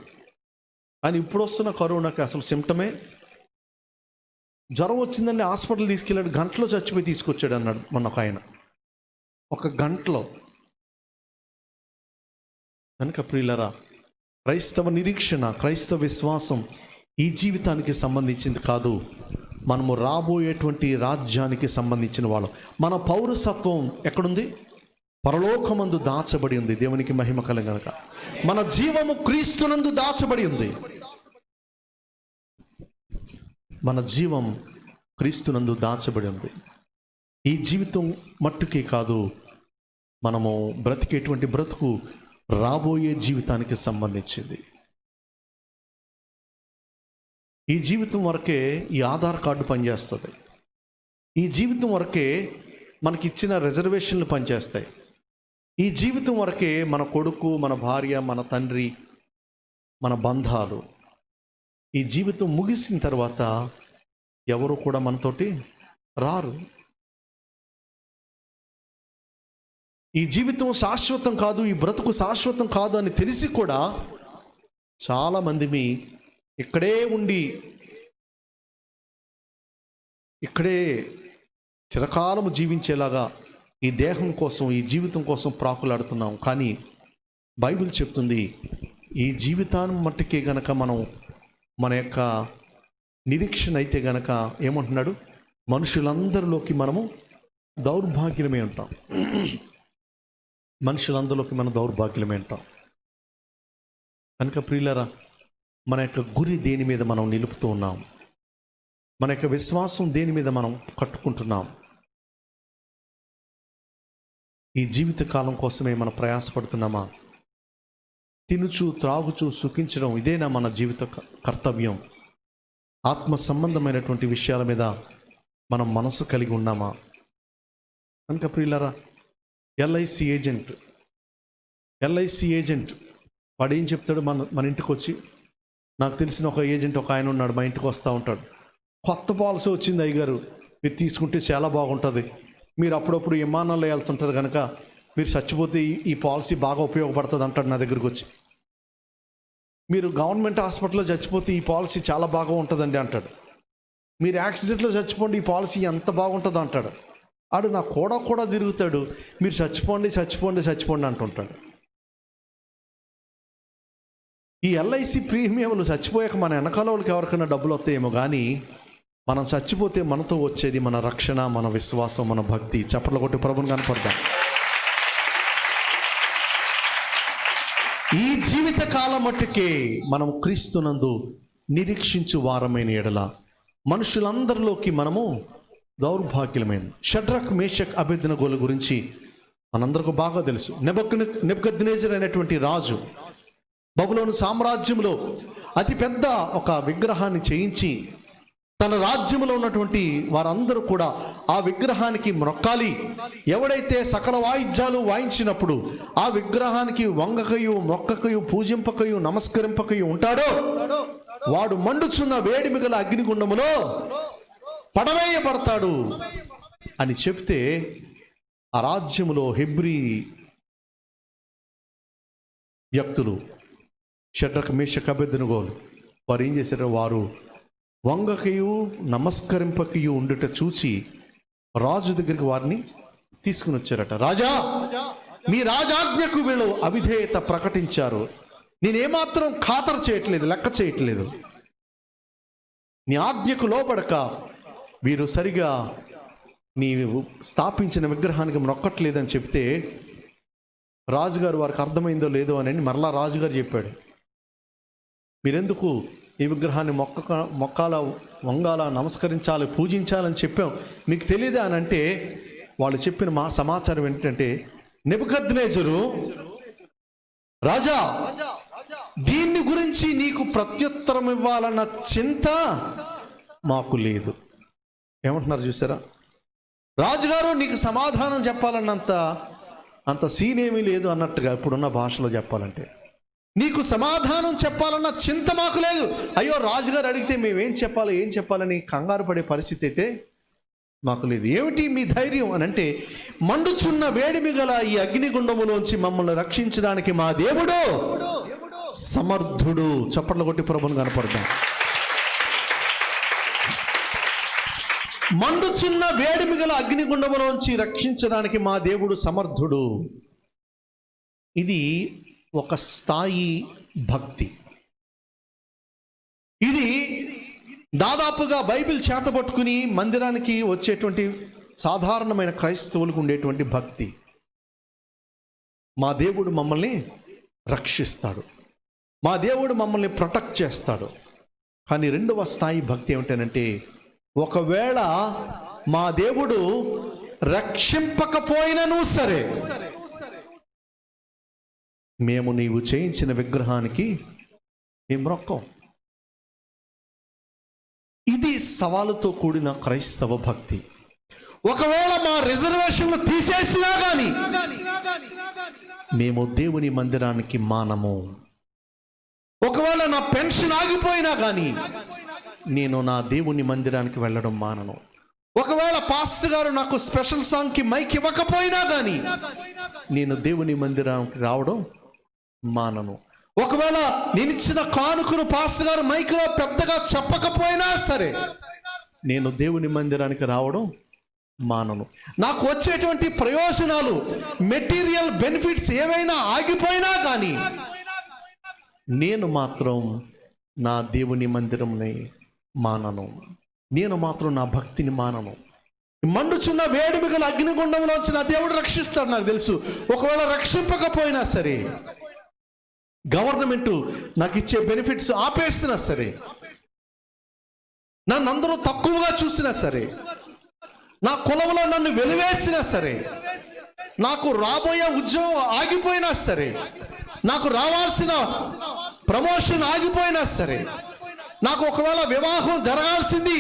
కానీ ఇప్పుడు వస్తున్న కరోనాకి అసలు సిమ్టమే, జ్వరం వచ్చిందని హాస్పిటల్ తీసుకెళ్ళాడు, గంటలో చచ్చిపోయి తీసుకొచ్చాడు అన్నాడు మొన్న ఒక ఆయన, ఒక గంటలో. కనుక ప్రియులరా, క్రైస్తవ నిరీక్షణ, క్రైస్తవ విశ్వాసం ఈ జీవితానికి సంబంధించింది కాదు, మనము రాబోయేటువంటి రాజ్యానికి సంబంధించిన వాళ్ళం. మన పౌరసత్వం ఎక్కడుంది? పరలోకమందు దాచబడి ఉంది. దేవునికి మహిమ కలుగనక. మన జీవము క్రీస్తునందు దాచబడి ఉంది. మన జీవం క్రీస్తునందు దాచబడి ఉంది. ఈ జీవితం మట్టుకే కాదు, మనము బ్రతికేటువంటి బ్రతుకు రాబోయే జీవితానికి సంబంధించింది. ఈ జీవితం వరకే ఈ ఆధార్ కార్డు పనిచేస్తుంది. ఈ జీవితం వరకే మనకిచ్చిన రిజర్వేషన్లు పనిచేస్తాయి. ఈ జీవితం వరకే మన కొడుకు, మన భార్య, మన తండ్రి, మన బంధాలు. ఈ జీవితం ముగిసిన తర్వాత ఎవరు కూడా మనతోటి రారు. ఈ జీవితం శాశ్వతం కాదు, ఈ బ్రతుకు శాశ్వతం కాదు అని తెలిసి కూడా చాలామంది ఇక్కడే ఉండి ఇక్కడే చిరకాలము జీవించేలాగా ఈ దేహం కోసం, ఈ జీవితం కోసం ప్రాకులాడుతున్నాం. కానీ బైబిల్ చెప్తుంది, ఈ జీవితాన్ని మట్టుకే గనక మనం మన యొక్క నిరీక్షణ అయితే గనక ఏమంటున్నాడు? మనుషులందరిలోకి మనము దౌర్భాగ్యమే ఉంటాం. మనుషులందరిలోకి మనం దౌర్భాగ్యమే ఉంటాం. కనుక ప్రియులరా, మన యొక్క గురి దేని మీద మనం నిలుపుతూ ఉన్నాం? మన యొక్క విశ్వాసం దేని మీద మనం కట్టుకుంటున్నాం? ఈ జీవిత కాలం కోసమే మనం ప్రయాసపడుతున్నామా? తినుచు త్రాగుచు సుఖించడం ఇదేనా మన జీవిత కర్తవ్యం? ఆత్మ సంబంధమైనటువంటి విషయాల మీద మనం మనసు కలిగి ఉన్నామా? కనుక ప్రియులరా, ఎల్ఐసి ఏజెంట్ వాడు ఏం చెప్తాడు? మన ఇంటికి వచ్చి, నాకు తెలిసిన ఒక ఏజెంట్ ఒక ఆయన ఉన్నాడు, మా ఇంటికి వస్తూ ఉంటాడు. కొత్త పాలసీ వచ్చింది అయ్యగారు, మీరు తీసుకుంటే చాలా బాగుంటుంది, మీరు అప్పుడప్పుడు విమానాల్లో వెళ్తుంటారు కనుక మీరు చచ్చిపోతే ఈ పాలసీ బాగా ఉపయోగపడుతుంది అంటాడు నా దగ్గరికి వచ్చి. మీరు గవర్నమెంట్ హాస్పిటల్లో చచ్చిపోతే ఈ పాలసీ చాలా బాగా ఉంటుందండి అంటాడు. మీరు యాక్సిడెంట్లో చచ్చిపోండి, ఈ పాలసీ ఎంత బాగుంటుంది అంటాడు. ఆడు నా కూడా తిరుగుతాడు, మీరు చచ్చిపోండి అంటుంటాడు. ఈ ఎల్ఐసి ప్రీమియంలు చచ్చిపోయాక మన వెనకాల వాళ్ళకి ఎవరికైనా డబ్బులు వస్తాయేమో, కానీ మనం చచ్చిపోతే మనతో వచ్చేది మన రక్షణ, మన విశ్వాసం, మన భక్తి. చప్పట్లు కొట్టి ప్రభువుని కనపడదాం. ఈ జీవిత కాలం మట్టుకే మనం క్రీస్తునందు నిరీక్షించు వారమైన ఎడల మనుషులందరిలోకి మనము దౌర్భాగ్యమైంది. షడ్రక్, మేషక్, అబేద్నెగోల గురించి మనందరికీ బాగా తెలుసు. నెబుకద్నెజర్ అనేటువంటి రాజు బబులోను సామ్రాజ్యంలో అతిపెద్ద ఒక విగ్రహాన్ని చేయించి తన రాజ్యంలో ఉన్నటువంటి వారందరూ కూడా ఆ విగ్రహానికి మొక్కాలి. ఎవడైతే సకల వాయిద్యాలు వాయించినప్పుడు ఆ విగ్రహానికి వంగకయు, మొక్కకయు, పూజింపకయు, నమస్కరింపకయు ఉంటాడో వాడు మండుచున్న వేడిమి గల అగ్నిగుండములో పడవేయబడతాడు అని చెప్తే, ఆ రాజ్యములో హెబ్రీ వ్యక్తులు షడ్రక్, మేషక్, అబేద్నెగోలు వారు ఏం చేశారు? వారు వంగకయు నమస్కరింపకయు ఉండుట చూచి రాజు దగ్గరికి వారిని తీసుకుని వచ్చారట. రాజా, మీ రాజాజ్ఞకు వీళ్ళు అవిధేయత ప్రకటించారు, నేనేమాత్రం ఖాతరు చేయట్లేదు, లెక్క చేయట్లేదు. నీ ఆజ్ఞకు లోబడక వీరు సరిగా నీవు స్థాపించిన విగ్రహానికి మొక్కట్లేదని చెప్తే రాజుగారు వారికి అర్థమైందో లేదో అని మరలా రాజుగారు చెప్పాడు, మీరెందుకు ఈ విగ్రహాన్ని మొక్కాల, వంగాల, నమస్కరించాలి, పూజించాలని చెప్పాం, మీకు తెలియదా అని అంటే వాళ్ళు చెప్పిన సమాచారం ఏంటంటే, నెబుకద్నెజరు రాజా దీన్ని గురించి నీకు ప్రత్యుత్తరం ఇవ్వాలన్న చింత మాకు లేదు. ఏమంటున్నారు చూసారా? రాజుగారు నీకు సమాధానం చెప్పాలన్నంత సీన్ ఏమీ లేదు అన్నట్టుగా ఇప్పుడున్న భాషలో చెప్పాలంటే, నీకు సమాధానం చెప్పాలన్న చింత మాకు లేదు. అయ్యో రాజుగారు అడిగితే మేమేం చెప్పాలి ఏం చెప్పాలని కంగారు పడే పరిస్థితి అయితే మాకు లేదు. ఏమిటి మీ ధైర్యం అని అంటే, మండుచున్న వేడిమి గల ఈ అగ్నిగుండములోంచి మమ్మల్ని రక్షించడానికి మా దేవుడు సమర్థుడు. చప్పట్లు కొట్టి ప్రభువును కనపడతాం. మండుచున్న వేడిమి గల అగ్నిగుండములోంచి రక్షించడానికి మా దేవుడు సమర్థుడు. ఇది ఒక స్థాయి భక్తి. ఇది దాదాపుగా బైబిల్ చేతపట్టుకుని మందిరానికి వచ్చేటువంటి సాధారణమైన క్రైస్తవులకు ఉండేటువంటి భక్తి. మా దేవుడు మమ్మల్ని రక్షిస్తాడు, మా దేవుడు మమ్మల్ని ప్రొటెక్ట్ చేస్తాడు. కానీ రెండవ స్థాయి భక్తి ఏమిటంటే, ఒకవేళ మా దేవుడు రక్షింపకపోయినను సరే మేము నీవు చేయించిన విగ్రహానికి మేము మొక్కం. ఇది సవాలుతో కూడిన క్రైస్తవ భక్తి. ఒకవేళ మా రిజర్వేషన్లు తీసేసినా కానీ మేము దేవుని మందిరానికి మానము. ఒకవేళ నా పెన్షన్ ఆగిపోయినా కానీ నేను నా దేవుని మందిరానికి వెళ్ళడం మానను. ఒకవేళ పాస్టర్ గారు నాకు స్పెషల్ సాంగ్కి మైక్ ఇవ్వకపోయినా కానీ నేను దేవుని మందిరానికి రావడం మానను. ఒకవేళ నేను ఇచ్చిన కానుకను పాస్టర్ గారు మైక్లో పెద్దగా చెప్పకపోయినా సరే నేను దేవుని మందిరానికి రావడం మానను. నాకు వచ్చేటువంటి ప్రయోజనాలు, మెటీరియల్ బెనిఫిట్స్ ఏవైనా ఆగిపోయినా కానీ నేను మాత్రం నా దేవుని మందిరంని మానను. నేను మాత్రం నా భక్తిని మానను. మండుచున్న వేడిమి గల అగ్నిగుండంలోంచి నా దేవుడు రక్షిస్తాడు నాకు తెలుసు. ఒకవేళ రక్షింపకపోయినా సరే, గవర్నమెంట్ నాకు ఇచ్చే బెనిఫిట్స్ ఆపేసినా సరే, నన్ను అందరూ తక్కువగా చూసినా సరే, నా కులంలో నన్ను వెలివేసినా సరే, నాకు రాబోయే ఉద్యోగం ఆగిపోయినా సరే, నాకు రావాల్సిన ప్రమోషన్ ఆగిపోయినా సరే, నాకు ఒకవేళ వివాహం జరగాల్సింది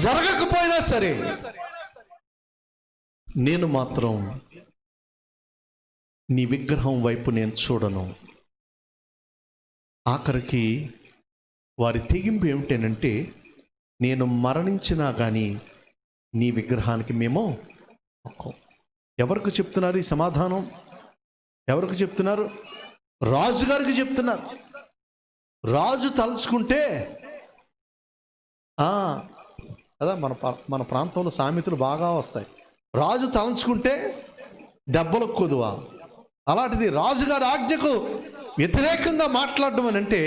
జరగకపోయినా సరే, నేను మాత్రం నీ విగ్రహం వైపు నేను చూడను. ఆఖరికి వారి తెగింపు ఏమిటంటే, నేను మరణించినా కానీ నీ విగ్రహానికి మేము మొక్కం. ఎవరికి చెప్తున్నారు ఈ సమాధానం? ఎవరికి చెప్తున్నారు? రాజుగారికి చెప్తున్నారు. రాజు తలుచుకుంటే కదా, మన ప్రాంతంలో సామెతలు బాగా వస్తాయి. రాజు తలుచుకుంటే దెబ్బలకు కొదువా. అలాంటిది రాజుగారి ఆజ్ఞకు వ్యతిరేకంగా మాట్లాడడం అని అంటే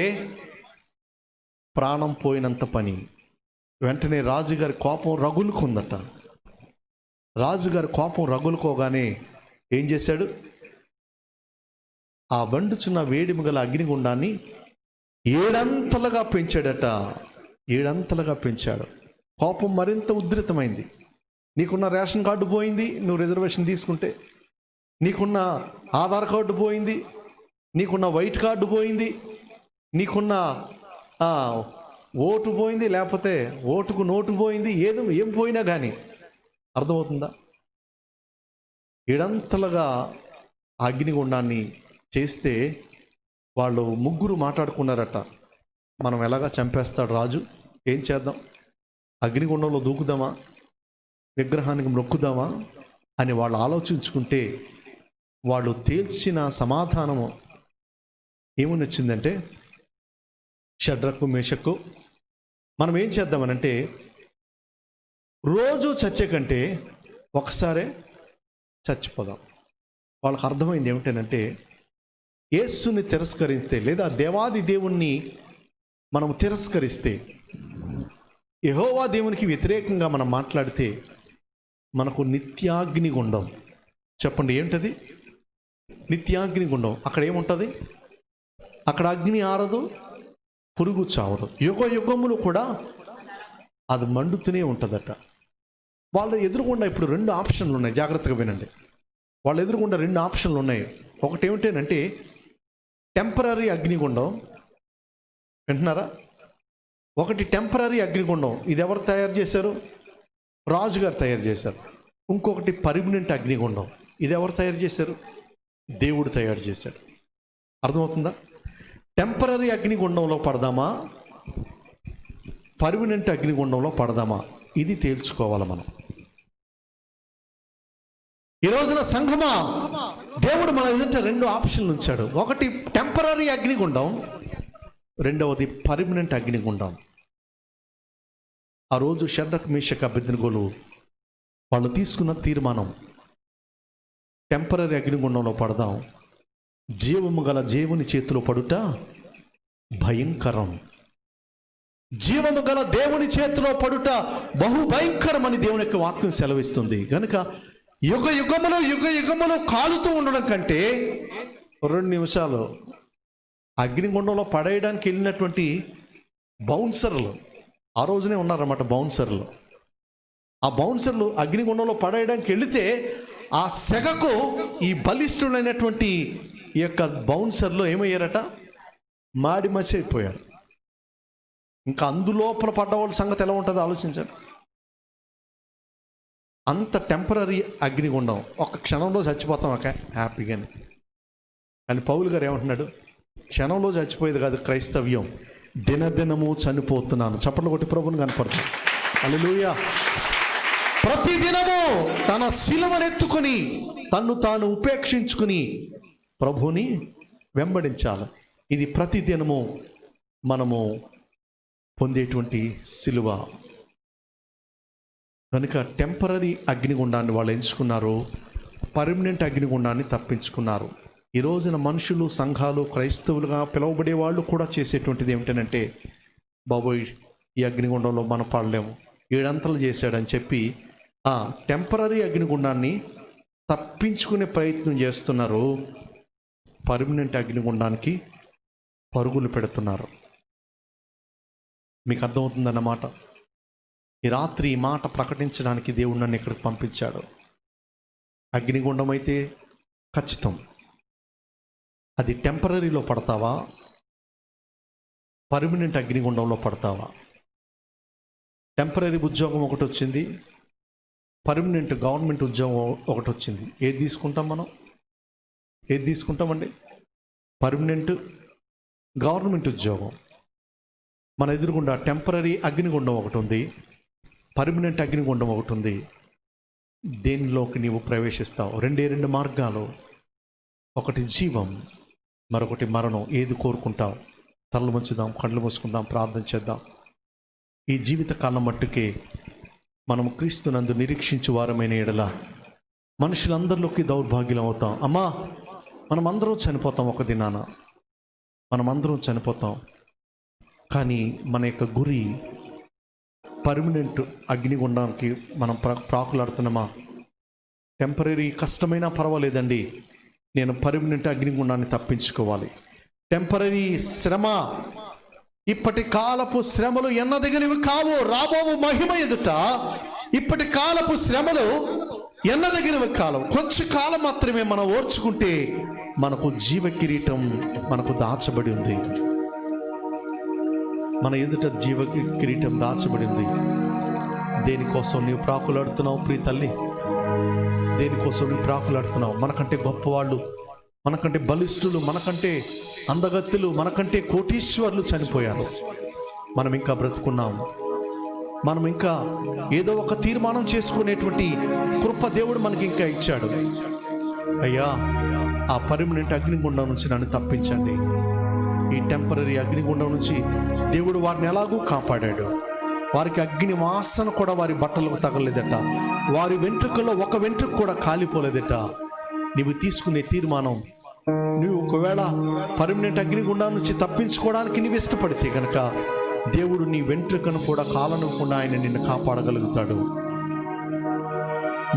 ప్రాణం పోయినంత పని. వెంటనే రాజుగారి కోపం రగులుకుందట. రాజుగారి కోపం రగులుకోగానే ఏం చేశాడు? ఆ వండుచున్న వేడిమి గల అగ్నిగుండాన్ని 7 అంతలుగా పెంచాడట. 7 అంతలుగా పెంచాడు. కోపం మరింత ఉధృతమైంది. నీకున్న రేషన్ కార్డు పోయింది నువ్వు రిజర్వేషన్ తీసుకుంటే, నీకున్న ఆధార్ కార్డు పోయింది, నీకున్న వైట్ కార్డు పోయింది, నీకున్న ఓటు పోయింది, లేకపోతే ఓటుకు నోటు పోయింది, ఏం పోయినా కానీ అర్థమవుతుందా? 7 అంతలుగా అగ్నిగుండాన్ని చేస్తే వాళ్ళు ముగ్గురు మాట్లాడుకున్నారట, మనం ఎలాగా చంపేస్తాడు రాజు, ఏం చేద్దాం? అగ్నిగుండంలో దూకుదామా, విగ్రహానికి మొక్కుదామా అని వాళ్ళు ఆలోచించుకుంటే వాళ్ళు తేల్చిన సమాధానము ఏమని వచ్చిందంటే, షడ్రకు మేషక్కు, మనం ఏం చేద్దామనంటే రోజు చచ్చే కంటే ఒకసారే చచ్చిపోదాం. వాళ్ళకి అర్థమైంది ఏమిటంటే, యేసుని తిరస్కరిస్తే లేదా దేవాది దేవుణ్ణి మనం తిరస్కరిస్తే, యెహోవా దేవునికి వ్యతిరేకంగా మనం మాట్లాడితే మనకు నిత్యాగ్నిగుండం. చెప్పండి ఏంటది? నిత్యాగ్నిగుండం. అక్కడ ఏముంటుంది? అక్కడ అగ్ని ఆరదు, పురుగు చావదు, యుగ యుగములు కూడా అది మండుతూనే ఉంటుందట. వాళ్ళ ఎదురుగుండా ఇప్పుడు 2 ఆప్షన్లు ఉన్నాయి. జాగ్రత్తగా వినండి. వాళ్ళ ఎదురుగుండా 2 ఆప్షన్లు ఉన్నాయి. ఒకటి ఏమిటంటే టెంపరరీ అగ్నిగుండం, వింటున్నారా? ఒకటి టెంపరీ అగ్నిగుండం, ఇది ఎవరు తయారు చేశారు? రాజుగారు తయారు చేశారు. ఇంకొకటి పర్మనెంట్ అగ్నిగుండం, ఇది ఎవరు తయారు చేశారు? దేవుడు తయారు చేశాడు. అర్థమవుతుందా? టెంపరీ అగ్నిగుండంలో పడదామా, పర్మనెంట్ అగ్నిగుండంలో పడదామా, ఇది తేల్చుకోవాలి మనం. ఈ రోజున సంఘమా, దేవుడు మన ఎదుట 2 ఆప్షన్లు ఉంచాడు. ఒకటి టెంపరీ అగ్నిగుండం, రెండవది పర్మనెంట్ అగ్నిగుండం. ఆ రోజు షడ్రక్ మేషక్ అబేద్నెగోలు వాళ్ళు తీసుకున్న తీర్మానం, టెంపరీ అగ్నిగుండంలో పడదాం, జీవము గల దేవుని చేతిలో పడుట భయంకరం, జీవము గల దేవుని చేతిలో పడుట బహు భయంకరమని దేవుని యొక్క వాక్యం సెలవిస్తుంది. కనుక యుగ యుగములు కాలుతూ ఉండడం కంటే 2 నిమిషాలు అగ్నిగుండంలో పడేయడానికి వెళ్ళినటువంటి బౌన్సర్లు ఆ రోజునే ఉన్నారన్నమాట. బౌన్సర్లు, ఆ బౌన్సర్లు అగ్నిగుండంలో పడేయడానికి వెళితే ఆ సెగకు ఈ బలిష్ఠులైనటువంటి ఈ యొక్క బౌన్సర్లు ఏమయ్యారట? మాడి మసి అయిపోయారు. ఇంకా అందులోపల పడ్డవాళ్ళ సంగతి ఎలా ఉంటుందో ఆలోచించారు. అంత టెంపరీ అగ్నిగుండం, ఒక క్షణంలో చచ్చిపోతాం ఒక హ్యాపీగానే. కానీ పౌలు గారు ఏమంటున్నాడు? క్షణంలో చచ్చిపోయేది కాదు క్రైస్తవ్యం, దినదినము చనిపోతున్నాను. చప్పట్లు కొట్టి ప్రభువుని కనపడుతుంది. హల్లెలూయా. ప్రతిదినము తన శిలువనెత్తుకొని తన్ను తాను ఉపేక్షించుకుని ప్రభువుని వెంబడించాలి. ఇది ప్రతిదినము మనము పొందేటువంటి శిలువ. కనుక టెంపరీ అగ్నిగుండాన్ని వాళ్ళు ఎంచుకున్నారు, పర్మనెంట్ అగ్నిగుండాన్ని తప్పించుకున్నారు. ఈ రోజున మనుషులు, సంఘాలు, క్రైస్తవులుగా పిలువబడే వాళ్ళు కూడా చేసేటువంటిది ఏమిటంటే, బాబోయ్ ఈ అగ్నిగుండంలో మనం పడలేము, 7 అంతలు చేశాడని చెప్పి ఆ టెంపరీ అగ్నిగుండాన్ని తప్పించుకునే ప్రయత్నం చేస్తున్నారు, పర్మనెంట్ అగ్నిగుండానికి పరుగులు పెడుతున్నారు. మీకు అర్థమవుతుందన్నమాట. ఈ రాత్రి ఈ మాట ప్రకటించడానికి దేవుడు నన్ను ఇక్కడికి పంపించాడు. అగ్నిగుండం అయితే ఖచ్చితం. అది టెంపరీలో పడతావా, పర్మనెంట్ అగ్నిగుండంలో పడతావా? టెంపరీ ఉద్యోగం ఒకటి వచ్చింది, పర్మనెంట్ గవర్నమెంట్ ఉద్యోగం ఒకటి వచ్చింది. ఏది తీసుకుంటాం మనం? ఏది తీసుకుంటామండి? పర్మనెంట్ గవర్నమెంట్ ఉద్యోగం. మన ఎదురుగుండా టెంపరీ అగ్నిగుండం ఒకటి ఉంది, పర్మనెంట్ అగ్నిగుండం ఒకటి ఉంది. దేనిలోకి నీవు ప్రవేశిస్తావు? 2 మార్గాలు, ఒకటి జీవం, మరొకటి మరణం. ఏది కోరుకుంటావు? తలలు ముంచుదాం, కళ్ళు మూసుకుందాం, ప్రార్థన చేద్దాం. ఈ జీవితకాలం మట్టుకే మనము క్రీస్తునందు నిరీక్షించు వారమైన ఎడల మనుషులందరిలోకి దౌర్భాగ్యం అవుతాం. అమ్మా, మనమందరం చనిపోతాం, ఒక దినాన మనమందరం చనిపోతాం. కానీ మన యొక్క గురి పర్మనెంట్ అగ్నిగుండానికి మనం ప్రాకులాడుతున్నామా? టెంపరీ కష్టమైనా పర్వాలేదండి, నేను పర్మనెంట్ అగ్నిగుండాన్ని తప్పించుకోవాలి. టెంపరీ శ్రమ, ఇప్పటి కాలపు శ్రమలు ఎన్నదగినవి కావు. రాబో మహిమ ఎదుట ఇప్పటి కాలపు శ్రమలు ఎన్నదగినవి కాలం. కొంచెం కాలం మాత్రమే మనం ఓర్చుకుంటే మనకు జీవ కిరీటం మనకు దాచబడి ఉంది. మన ఎదుట జీవ కిరీటం దాచబడి ఉంది. దేనికోసం నీవు ప్రాకులాడుతున్నావు ప్రియ తల్లి? దేనికోసం నువ్వు ప్రాకులాడుతున్నావు? మనకంటే గొప్పవాళ్ళు, మనకంటే బలిష్ఠులు, మనకంటే అందగత్తులు, మనకంటే కోటీశ్వర్లు చనిపోయారు. మనం ఇంకా బ్రతుకున్నాం. మనం ఇంకా ఏదో ఒక తీర్మానం చేసుకునేటువంటి కృప దేవుడు మనకి ఇంకా ఇచ్చాడు. అయ్యా, ఆ పర్మనెంట్ అగ్నిగుండం నుంచి నన్ను తప్పించండి. ఈ టెంపరీ అగ్నిగుండం నుంచి దేవుడు వారిని ఎలాగూ కాపాడాడు. వారికి అగ్ని వాసన కూడా వారి బట్టలకు తగలేదట, వారి వెంట్రుకల్లో ఒక వెంట్రుక కూడా కాలిపోలేదట. నీవు తీసుకునే తీర్మానం, నువ్వు ఒకవేళ పర్మనెంట్ అగ్నిగుండం నుంచి తప్పించుకోవడానికి నీవు ఇష్టపడితే కనుక దేవుడు నీ వెంట్రుకను కూడా కాలనకుండా ఆయన నిన్ను కాపాడగలుగుతాడు.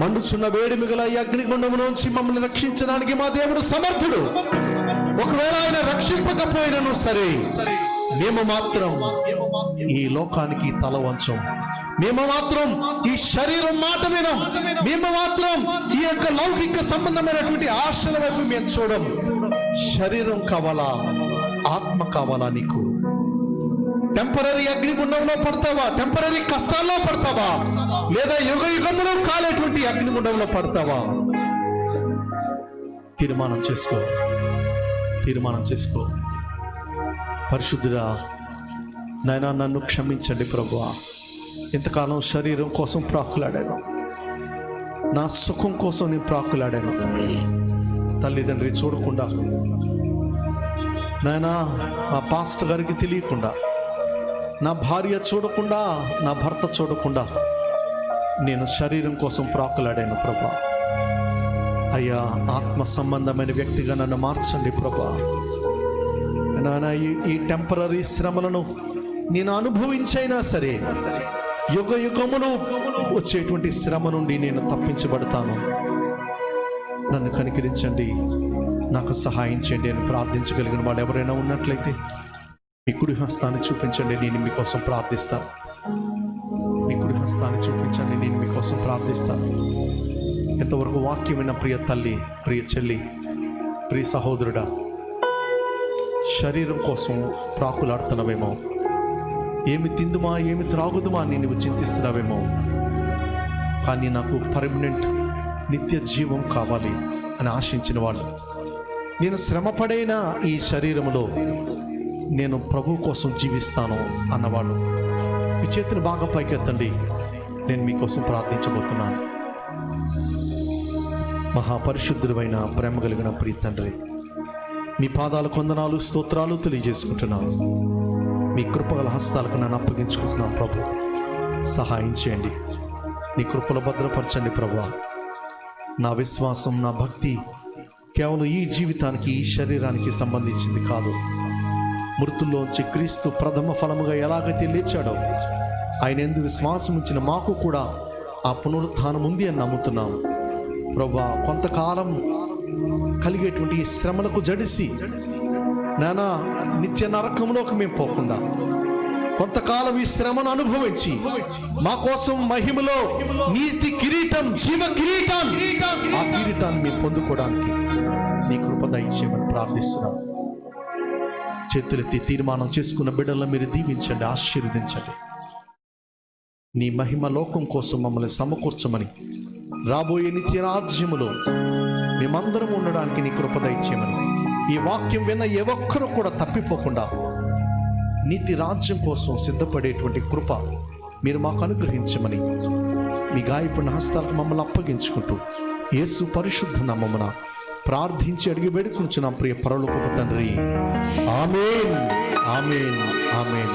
మండుచున్న వేడిమి గల ఈ అగ్నిగుండం నుంచి మమ్మల్ని రక్షించడానికి మా దేవుడు సమర్థుడు. ఒకవేళ ఆయన రక్షింపకపోయినను సరే, మేము మాత్రం ఈ లోకానికి తల వంచం. మేము మాత్రం ఈ శరీరం మాట వినం. మేము మాత్రం ఈ యొక్క లౌకిక సంబంధమైనటువంటి ఆశల వైపు మేము చూడం. శరీరం కావాలా, ఆత్మ కావాలా నీకు? టెంపరీ అగ్నిగుండంలో పడతావా? టెంపరీ కష్టాల్లో పడతావా? లేదా యుగ యుగములో కాలేటువంటి అగ్నిగుండంలో పడతావా? తీర్మానం చేసుకో, తీర్మానం చేసుకో. పరిశుద్ధుడా, నాయనా నన్ను క్షమించండి ప్రభువా. ఇంతకాలం శరీరం కోసం ప్రాకులాడాను, నా సుఖం కోసం నేను ప్రాకులాడాను. తల్లిదండ్రి చూడకుండా, నాయనా మా పాస్టర్ గారికి తెలియకుండా, నా భార్య చూడకుండా, నా భర్త చూడకుండా నేను శరీరం కోసం ప్రాకులాడాను ప్రభా. అయ్యా, ఆత్మ సంబంధమైన వ్యక్తిగా నన్ను మార్చండి ప్రభా. నాయన ఈ టెంపరీ శ్రమలను నేను అనుభవించైనా సరే యుగ యుగములు వచ్చేటువంటి శ్రమ నుండి నేను తప్పించబడతాను. నన్ను కనికరించండి, నాకు సహాయం చేయండి అని ప్రార్థించగలిగిన వాడు ఎవరైనా ఉన్నట్లయితే మీ కుడి హస్తాన్ని చూపించండి, నేను మీకోసం ప్రార్థిస్తాను. మీ కుడి హస్తాన్ని చూపించండి, నేను మీకోసం ప్రార్థిస్తాను. ఎంతవరకు వాక్యం విన్న ప్రియ తల్లి, ప్రియ చెల్లి, ప్రియ సహోదరుడా, శరీరం కోసం ప్రాకులాడుతున్నావేమో, ఏమి తిందుమా ఏమి త్రాగుదుమా అని నువ్వు చింతిస్తున్నావేమో. కానీ నాకు పర్మనెంట్ నిత్య జీవం కావాలి అని ఆశించిన వాళ్ళు, నేను శ్రమపడైనా ఈ శరీరంలో నేను ప్రభు కోసం జీవిస్తాను అన్నవాళ్ళు మీ చేతిని బాగా పైకెత్తండి. నేను మీకోసం ప్రార్థించబోతున్నాను. మహాపరిశుద్ధుడైన ప్రేమ కలిగిన ప్రియ తండ్రి, మీ పాదాల కొందనాలు స్తోత్రాలు తెలియజేసుకుంటున్నాను. మీ కృపగల హస్తాలకు నన్ను అప్పగించుకుంటున్నాను ప్రభు. సహాయం చేయండి, నీ కృపలో భద్రపరచండి ప్రభు. నా విశ్వాసం, నా భక్తి కేవలం ఈ జీవితానికి, ఈ శరీరానికి సంబంధించింది కాదు. మృతుల్లోంచి క్రీస్తు ప్రథమ ఫలముగా ఎలాగైతే లేచాడో, ఆయన యందు విశ్వాసం ఉంచిన మాకు కూడా ఆ పునరుత్థానం ఉంది అని నమ్ముతున్నాం ప్రభా. కొంతకాలం కలిగేటువంటి ఈ శ్రమలకు జడిసి నానా నిత్య నరకంలోకి మేము పోకుండా కొంతకాలం ఈ శ్రమను అనుభవించి మా కోసం మహిమలో నీతి కిరీటం, జీవ కిరీటం, ఆ కిరీటాన్ని మేము పొందుకోవడానికి నీ కృప దయచేయమని ప్రార్థిస్తున్నాం. చేతులెత్తి తీర్మానం చేసుకున్న బిడ్డలను మీరు దీవించండి, ఆశీర్వదించండి. నీ మహిమ లోకం కోసం మమ్మల్ని సమకూర్చమని, రాబోయే నిత్య రాజ్యములో మేమందరం ఉండడానికి నీ కృప దయచేయమని, ఈ వాక్యం విన్న ఏ ఒక్కరూ కూడా తప్పిపోకుండా నీతి రాజ్యం కోసం సిద్ధపడేటువంటి కృప మీరు మాకు అనుగ్రహించమని మీ గాయపడిన హస్తాలకు మమ్మల్ని అప్పగించుకుంటూ యేసు పరిశుద్ధ నామమున ప్రార్థించి అడిగి వేడుకుంటున్నాం ప్రియ పరలోకపు తండ్రి. ఆమేన్, ఆమేన్, ఆమేన్.